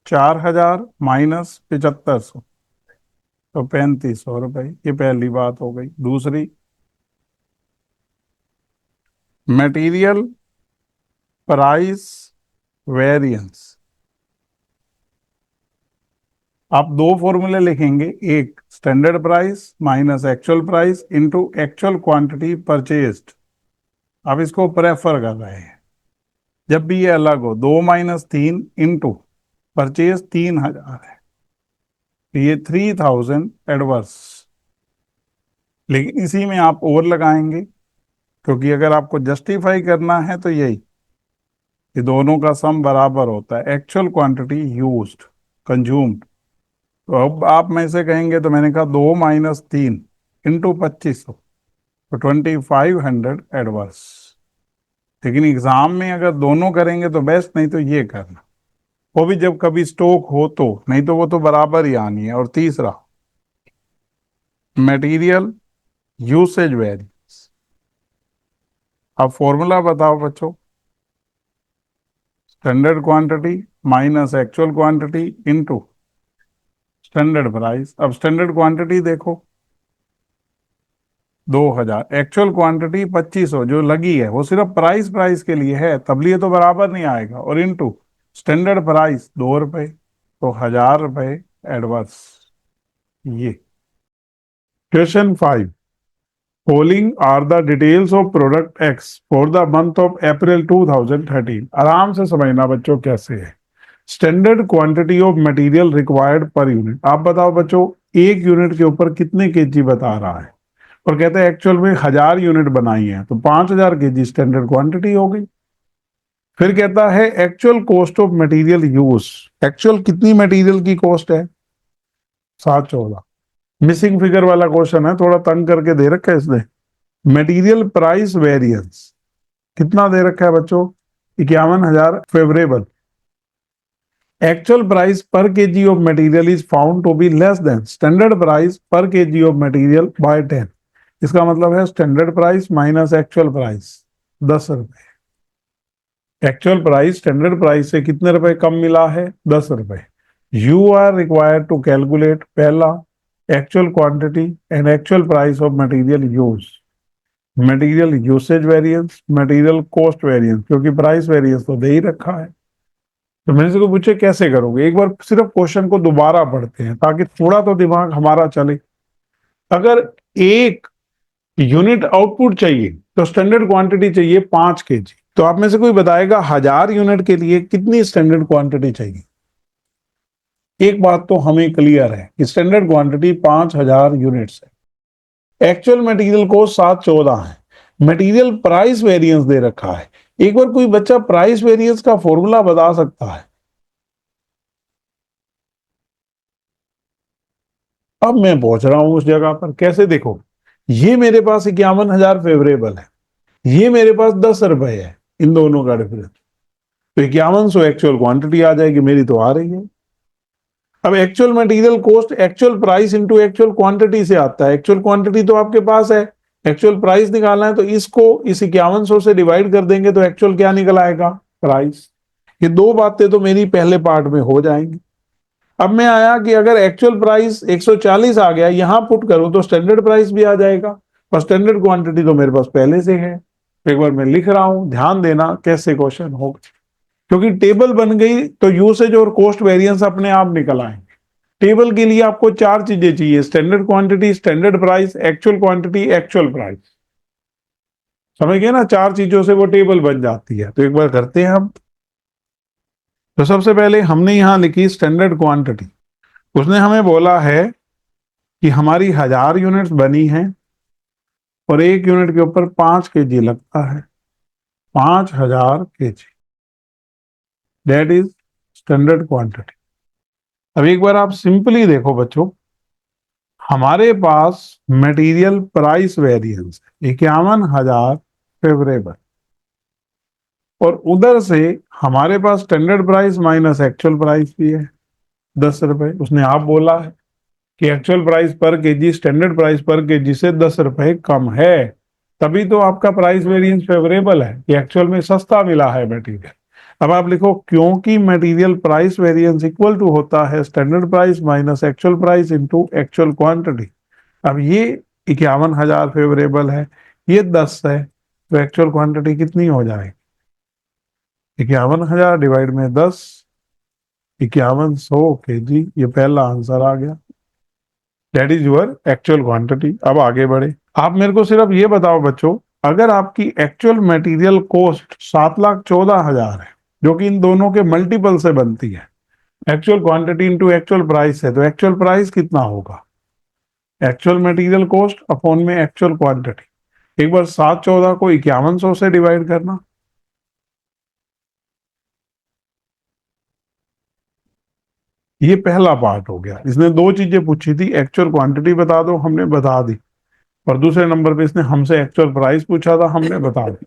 4000 minus 7500, तो ₹3500। ये पहली बात हो गई। दूसरी, मटेरियल प्राइस वेरिएंस, आप दो फॉर्मूले लिखेंगे, एक standard price minus actual price into actual quantity purchased. आप इसको प्रेफर कर रहे हैं, जब भी ये अलग हो, 2 माइनस 3 इंटू परचेज 3000 है, तो ये 3000 एडवर्स। लेकिन इसी में आप और लगाएंगे, क्योंकि अगर आपको जस्टिफाई करना है तो यही, ये दोनों का सम बराबर होता है एक्चुअल क्वांटिटी यूज्ड कंज्यूम्ड। तो अब आप में से कहेंगे, तो मैंने कहा 2 माइनस 3 इंटू 2500, तो 2500 एडवर्स। लेकिन एग्जाम में अगर दोनों करेंगे तो बेस्ट, नहीं तो ये करना, वो भी जब कभी स्टॉक हो तो, नहीं तो वो तो बराबर ही आनी है। और तीसरा, मटेरियल यूसेज वेरिएंस। अब फॉर्मूला बताओ बच्चों, standard quantity minus actual quantity into standard price. अब स्टैंडर्ड क्वांटिटी देखो 2000, एक्चुअल क्वांटिटी 2500 जो लगी है, वो सिर्फ प्राइस प्राइस के लिए है, तब लिए तो बराबर नहीं आएगा, और इनटू स्टैंडर्ड प्राइस ₹2, तो ₹1000 एडवर्स। ये question 5, following are the details of product X for the month of April 2013। आराम से समझना बच्चों कैसे है। Standard quantity of material required per unit, आप बताओ बच्चों एक यूनिट के ऊपर कितने केजी बता रहा है, और कहते हैं एक्चुअल में 1000 यूनिट बनाई है, तो 5000 केजी स्टैंडर्ड क्वांटिटी हो गई। फिर कहता है actual cost of material use, actual कितनी मटेरियल की कॉस्ट है? 714। मिसिंग फिगर वाला क्वेश्चन है, थोड़ा तंग करके दे रखा है इसने। मटेरियल प्राइस वेरिएंस कितना दे रखा है बच्चों? 51000 favourable. Actual price per kg of material is found to be less than standard price per kg of material by 10। इसका मतलब है standard price minus actual price, ₹10। Actual price standard price से कितने रुपए कम मिला है? ₹10। You are required to calculate पहला actual quantity and actual price of material use, material usage variance, material cost variance, क्योंकि प्राइस वेरिएंस तो दे ही रखा है। तो मैंने से को पूछे कैसे करोगे, एक बार सिर्फ क्वेश्चन को दोबारा पढ़ते हैं ताकि थोड़ा तो दिमाग हमारा चले। अगर एक यूनिट आउटपुट चाहिए तो स्टैंडर्ड क्वांटिटी चाहिए 5 केजी, तो आप में से कोई बताएगा 1000 यूनिट के लिए कितनी स्टैंडर्ड क्वांटिटी चाहिए? एक बात तो हमें क्लियर है कि स्टैंडर्ड क्वांटिटी 5000 यूनिट्स है। एक्चुअल मटेरियल को 714 है। मटेरियल प्राइस वेरिएंस दे रखा है। एक बार कोई बच्चा प्राइस वेरिएंस का फॉर्मूला बता सकता है? अब मैं पहुंच रहा हूं उस जगह पर, कैसे? देखो, ये मेरे पास 51000 फेवरेबल है, ये मेरे पास ₹10 है, इन दोनों का डिफरेंस। तो 5100 एक्चुअल क्वांटिटी आ जाएगी, मेरी तो आ रही है। अब actual material cost actual price into actual quantity से आता है। एक्चुअल क्वांटिटी तो आपके पास है, एक्चुअल प्राइस निकालना है तो इसको इस 5100 से डिवाइड कर देंगे तो एक्चुअल क्या निकल आएगा, प्राइस। ये दो बातें तो मेरी पहले पार्ट में हो जाएंगी। अब मैं आया कि अगर एक्चुअल प्राइस 140 आ गया, यहां पुट करूं तो स्टैंडर्ड प्राइस भी आ जाएगा, और स्टैंडर्ड क्वांटिटी तो मेरे पास पहले से है। एक बार मैं लिख रहा हूं, ध्यान देना कैसे क्वेश्चन होगा, क्योंकि टेबल बन गई तो यूसेज और कॉस्ट वेरिएंस अपने आप निकल आएंगे। टेबल के लिए आपको चार चीजें चाहिए, standard quantity, standard price, actual quantity, actual price. समझ गए ना, चार चीजों से वो टेबल बन जाती है। तो एक बार करते हैं हम। तो सबसे पहले हमने यहां लिखी स्टैंडर्ड क्वांटिटी। उसने हमें बोला है कि हमारी 1000 यूनिट्स बनी हैं और एक यूनिट के ऊपर 5 kg लगता है, 5000 kg, that is standard quantity. अब एक बार आप सिंपली देखो बच्चों, हमारे पास मटेरियल प्राइस वेरिएंस है 51,000 फेवरेबल, और उधर से हमारे पास standard price minus actual price भी है 10 रुपए। उसने आप बोला है कि actual price per kg standard price per kg से 10 रुपए कम है, तभी तो आपका प्राइस वेरिएंस फेवरेबल है कि एक्चुअल में सस्ता मिला है मटेरियल। अब आप लिखो क्योंकि material price variance equal to होता है standard price minus actual price into actual quantity. अब ये 51,000 फेवरेबल है, ये 10 है, तो एक्चुअल क्वांटिटी कितनी हो जाएगी, 51,000 डिवाइड में 10, 5100 kg। ये पहला आंसर आ गया, that is your actual quantity. अब आगे बढ़े, आप मेरे को सिर्फ ये बताओ बच्चों, अगर आपकी एक्चुअल मटेरियल कॉस्ट 7,14,000 है, जो कि इन दोनों के मल्टीपल से बनती है, actual quantity into actual price है, तो एक्चुअल प्राइस कितना होगा, एक्चुअल मटेरियल कॉस्ट अपॉन में एक्चुअल क्वांटिटी। एक बार 714 को 5100 से डिवाइड करना, ये पहला पार्ट हो गया। इसने दो चीजें पूछी थी, एक्चुअल क्वांटिटी बता दो, हमने बता दी, और दूसरे नंबर पे इसने हमसे एक्चुअल प्राइस पूछा था, हमने बता दी।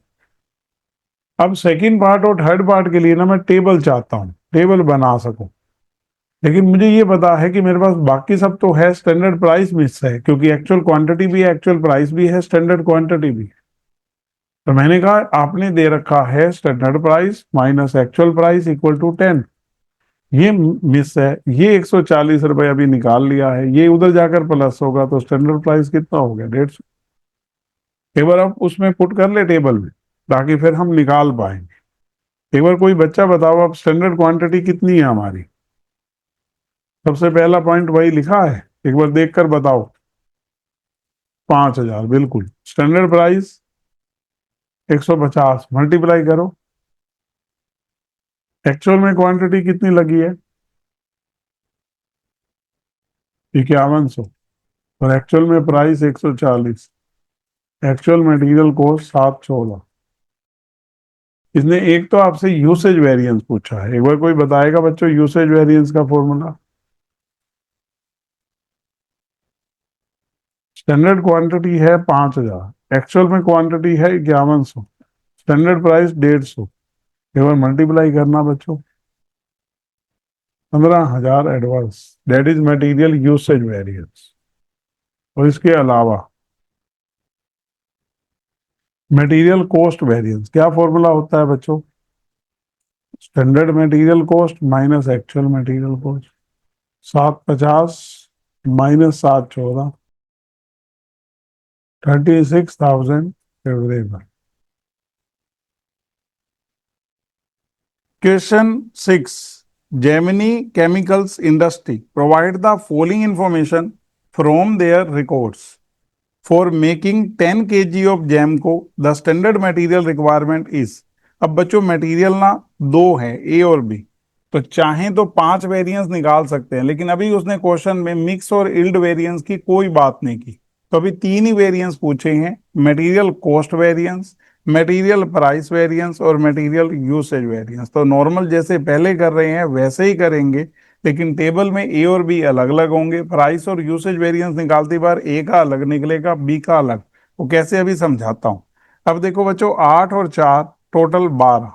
अब सेकंड पार्ट और थर्ड पार्ट के लिए ना मैं टेबल चाहता हूं, टेबल बना सकूं, लेकिन मुझे ये पता है कि मेरे पास बाकी सब तो है, स्टैंडर्ड प्राइस मिस है, क्योंकि एक्चुअल क्वांटिटी भी है, एक्चुअल प्राइस भी है, स्टैंडर्ड क्वांटिटी भी है। तो मैंने कहा आपने दे रखा है standard price minus actual price equal to 10, ये मिस है, ये 140 रुपए अभी निकाल लिया है, ये उधर जाकर प्लस होगा, तो स्टैंडर्ड प्राइस कितना हो गया, 150। एक बार आप उसमें पुट कर ले टेबल में, ताकि फिर हम निकाल पाएंगे। एक बार कोई बच्चा बताओ अब स्टैंडर्ड क्वांटिटी कितनी है हमारी। सबसे पहला पॉइंट वही लिखा है, एक बार देखकर बताओ। 5,000, बिल्कुल। स्टैंडर्ड प्राइस 150, मल्टीप्लाई करो, एक्चुअल में क्वांटिटी कितनी लगी है, 5100, और एक्चुअल में प्राइस 140, एक्चुअल मटेरियल कॉस्ट 714। इसने एक तो आपसे यूसेज वेरिएंस पूछा है, एक बार कोई बताएगा बच्चों यूसेज वेरिएंस का फॉर्मूला। स्टैंडर्ड क्वांटिटी है 5,000, एक्चुअल में क्वांटिटी है 5100, स्टैंडर्ड प्राइस 150, एक बार मल्टीप्लाई करना बच्चों, 15,000 advance, that is material usage variance. और इसके अलावा मटेरियल कॉस्ट वेरिएंस क्या फॉर्मूला होता है बच्चों, standard material cost minus actual material cost, 750 minus 714, 36,000 favourable. Question 6, Gemini Chemicals Industry provide the following information from their records. For making 10 kg of Gemco, the standard material requirement is। अब बच्चों material ना दो है, ए और B, तो चाहें तो 5 variance निकाल सकते हैं, लेकिन अभी उसने क्वेश्चन में मिक्स और इल्ड वेरिएंस की कोई बात नहीं की, तो अभी 3 ही वेरिएंस पूछे हैं, material cost variance, material price variance और मटेरियल यूसेज वेरिएंस। तो नॉर्मल जैसे पहले कर रहे हैं वैसे ही करेंगे, लेकिन टेबल में ए और बी अलग अलग होंगे। प्राइस और यूसेज वेरिएंस निकालती बार ए का अलग निकलेगा, बी का अलग। वो कैसे अभी समझाता हूं। अब देखो बच्चों 8 और 4 टोटल 12।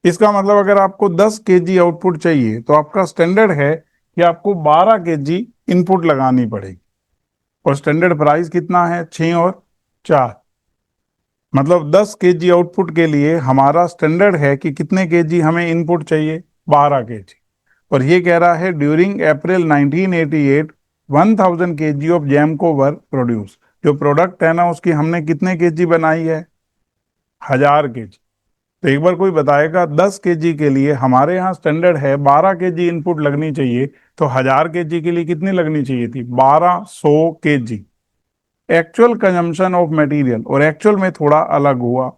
इसका मतलब अगर आपको 10 केजी आउटपुट चाहिए तो आपका स्टैंडर्ड है कि आपको 12 केजी इनपुट लगानी पड़ेगी। और स्टैंडर्ड प्राइस कितना है? 6 और 4। मतलब 10 केजी आउटपुट के लिए हमारा स्टैंडर्ड है कि कितने केजी हमें इनपुट चाहिए? 12 केजी। और ये कह रहा है ड्यूरिंग अप्रैल 1988 1000 केजी ऑफ जैमको वर प्रोड्यूस। जो प्रोडक्ट है ना उसकी हमने कितने केजी बनाई है? 1000 केजी। तो एक बार कोई बताएगा 10 केजी के लिए हमारे यहाँ स्टैंडर्ड है 12 केजी इनपुट लगनी चाहिए, तो 1000 केजी के लिए कितनी लगनी चाहिए थी? 1200 KG. Actual consumption of material, और एक्चुअल में थोड़ा अलग हुआ।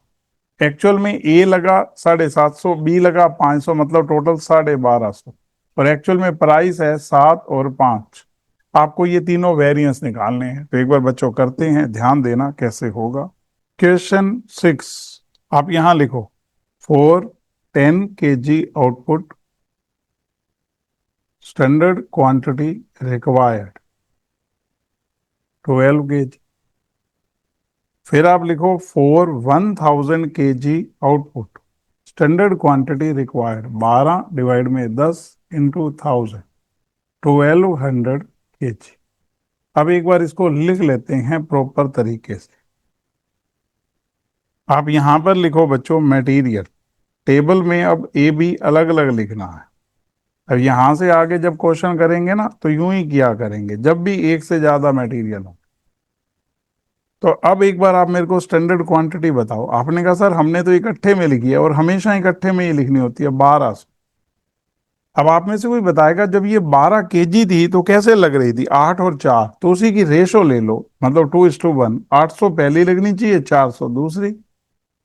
एक्चुअल में ए लगा 750, बी लगा 500, मतलब टोटल 1250। और एक्चुअल में प्राइस है 7 और 5। आपको ये तीनों वेरिएंस निकालने हैं। तो एक बार बच्चों करते हैं, ध्यान देना कैसे होगा। क्वेश्चन 6 आप यहां लिखो, for 10 KG output standard quantity required 12 KG. फिर आप लिखो for 1000 KG output standard quantity required 12 divide में 10 इंटू 1000 1200 केजी। अब एक बार इसको लिख लेते हैं प्रॉपर तरीके से। आप यहां पर लिखो बच्चों मटेरियल। टेबल में अब ए बी अलग अलग लिखना है। अब यहां से आगे जब क्वेश्चन करेंगे ना तो यूं ही किया करेंगे जब भी एक से ज्यादा मटेरियल हो। तो अब एक बार आप मेरे को स्टैंडर्ड क्वांटिटी बताओ। आपने कहा सर हमने तो इकट्ठे में लिखी है, और हमेशा इकट्ठे में ही लिखनी होती है 1200। अब आप में से कोई बताएगा जब ये 12 केजी थी तो कैसे लग रही थी? 8 और 4, तो उसी की रेशो ले लो, मतलब 2:1। 800 पहली लगनी चाहिए, 400 दूसरी।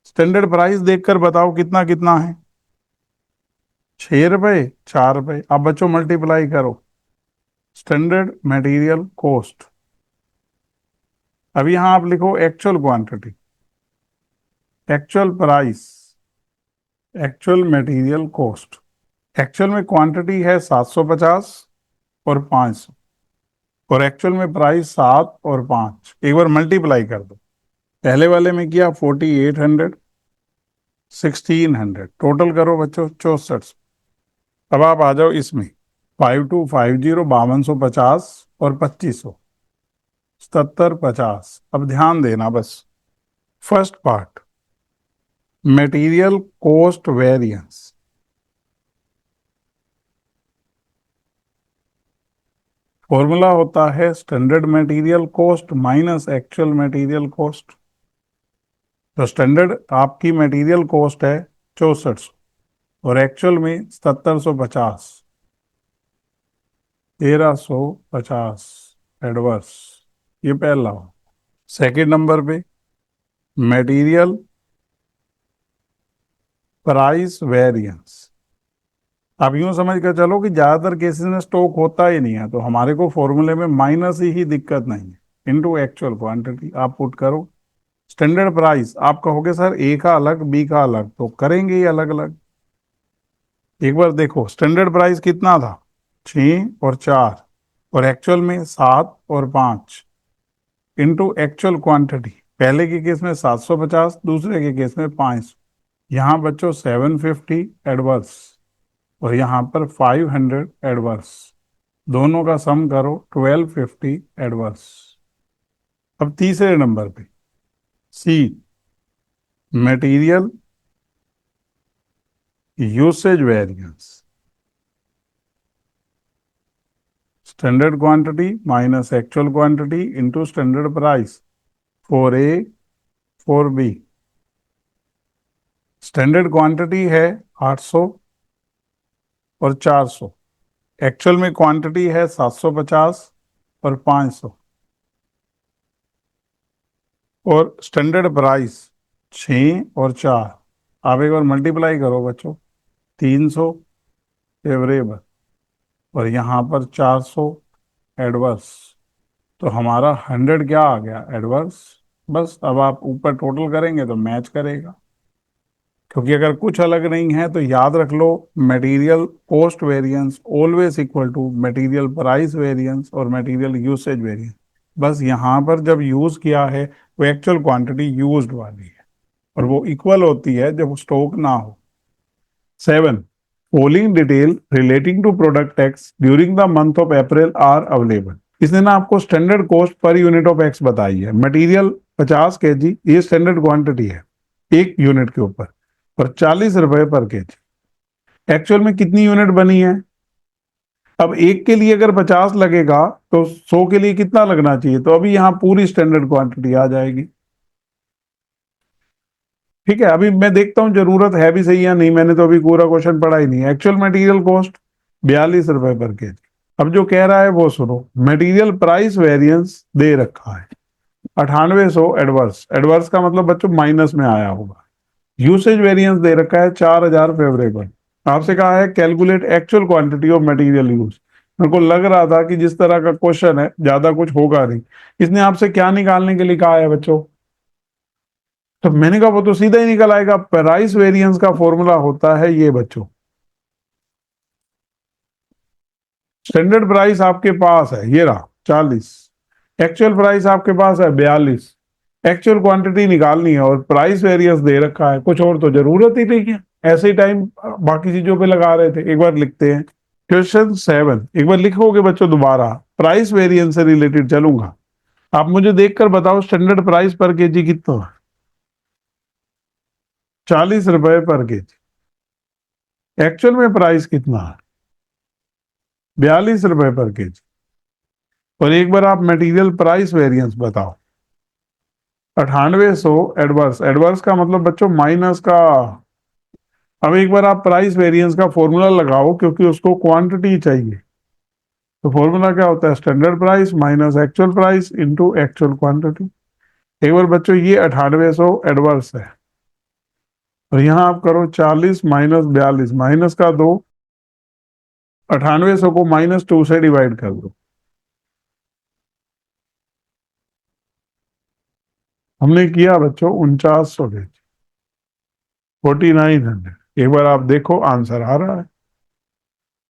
स्टैंडर्ड प्राइस देखकर बताओ कितना कितना है? 6 रुपए, 4 रुपए। अब बच्चों मल्टीप्लाई करो। Standard material cost. अब यहां आप लिखो actual quantity, actual price, actual material cost. Actual में क्वांटिटी है 750 और 500, और एक्चुअल में प्राइस 7 और 5। एक बार मल्टीप्लाई कर दो। पहले वाले में किया 4800, 1600, टोटल करो बच्चों 64। अब आप आ जाओ इसमें 5250, 5250 और 2500, 7750। अब ध्यान देना बस। First part material cost variance. Formula होता है standard material cost minus actual material cost. तो स्टैंडर्ड आपकी मटेरियल कॉस्ट है 6400, और एक्चुअल में 7750, 1350 एडवर्स। ये पहला हो। सेकंड नंबर पे मटेरियल प्राइस वेरिएंस। अब यूं समझ कर चलो कि ज्यादातर केसेस में स्टॉक होता ही नहीं है, तो हमारे को फॉर्मूले में माइनस ही दिक्कत नहीं है। इनटू एक्चुअल क्वांटिटी आप पुट करो। स्टैंडर्ड प्राइस आप कहोगे सर ए का अलग बी का अलग, तो करेंगे ही अलग अलग। एक बार देखो स्टैंडर्ड प्राइस कितना था? 6 और 4, और एक्चुअल में 7 और 5, इंटू एक्चुअल क्वांटिटी। पहले के केस में 750, दूसरे के केस में 500। यहाँ बच्चों 750 एडवर्स, और यहाँ पर 500 एडवर्स। दोनों का सम करो 1250 एडवर्स। अब तीसरे नंबर पे C material usage variance. Standard quantity minus actual quantity into standard price for A for B. Standard quantity है 800 और 400, एक्चुअल में क्वांटिटी है 750 और 500, और स्टैंडर्ड प्राइस 6 और 4। आप एक बार मल्टीप्लाई करो बच्चों, 300 फेवरेबल और यहाँ पर 400 एडवर्स। तो हमारा 100 क्या आ गया? एडवर्स। बस अब आप ऊपर टोटल करेंगे तो मैच करेगा। क्योंकि अगर कुछ अलग नहीं है तो याद रख लो material cost variance always equal to material price variance और मटेरियल यूसेज वेरिएंस। बस यहाँ पर जब यूज किया है वो एक्चुअल क्वांटिटी यूज्ड वाली है, और वो इक्वल होती है जब स्टॉक ना हो। 7, following detail relating to product X during the month of April are available. इसने ना आपको standard cost per unit of X बताई है। मटेरियल 50 kg, ये स्टैंडर्ड क्वांटिटी है एक यूनिट के ऊपर, और 40 रुपए पर केजी। एक्चुअल में कितनी यूनिट बनी है? अब एक के लिए अगर 50 लगेगा तो 100 के लिए कितना लगना चाहिए? तो अभी यहाँ पूरी स्टैंडर्ड क्वांटिटी आ जाएगी। ठीक है, अभी मैं देखता हूँ जरूरत है भी सही या नहीं, मैंने तो अभी पूरा क्वेश्चन पढ़ा ही नहीं। एक्चुअल मटेरियल कॉस्ट 42 रुपए पर केजी। अब जो कह रहा है वो सुनो, मटेरियल प्राइस वेरिएंस दे रखा है 9800 एडवर्स। एडवर्स का मतलब बच्चों माइनस में आया होगा। यूसेज वेरिएंस दे रखा है 4000 फेवरेबल। आपसे कहा है calculate actual quantity of material use. मेरे को लग रहा था कि जिस तरह का क्वेश्चन है ज्यादा कुछ होगा नहीं। इसने आपसे क्या निकालने के लिए कहा है बच्चों? तो मैंने कहा वो तो सीधा ही निकल आएगा। प्राइस वेरिएंस का फॉर्मूला होता है ये बच्चों, स्टैंडर्ड प्राइस आपके पास है ये रहा 40, एक्चुअल प्राइस आपके पास है 42, एक्चुअल क्वांटिटी निकालनी है और प्राइस वेरिएंस दे रखा है। कुछ और तो जरूरत ही नहीं है, ऐसे ही टाइम बाकी चीजों पे लगा रहे थे। एक बार लिखते हैं क्वेश्चन 7, एक बार लिखोगे बच्चों दोबारा, प्राइस वेरिएंस से रिलेटेड चलूंगा। आप मुझे देखकर बताओ स्टैंडर्ड प्राइस पर केजी कितना है? 40 रुपए पर केजी। एक्चुअल में प्राइस कितना है? 42 रुपए पर केजी। और एक बार आप मटेरियल प्राइस वेरिएंस बताओ। 9800 एडवर्स। एडवर्स का मतलब बच्चों माइनस का। अब एक बार आप प्राइस वेरिएंस का फॉर्मूला लगाओ, क्योंकि उसको क्वांटिटी चाहिए। तो फॉर्मूला क्या होता है? Standard price minus actual price into actual quantity. एक बार बच्चों ये 9800 एडवर्स है, और यहां आप करो 40 माइनस 42, माइनस का 2, 9800 को -2 से डिवाइड कर दो। हमने किया बच्चों 4900 के, 4900। एक बार आप देखो आंसर आ रहा है।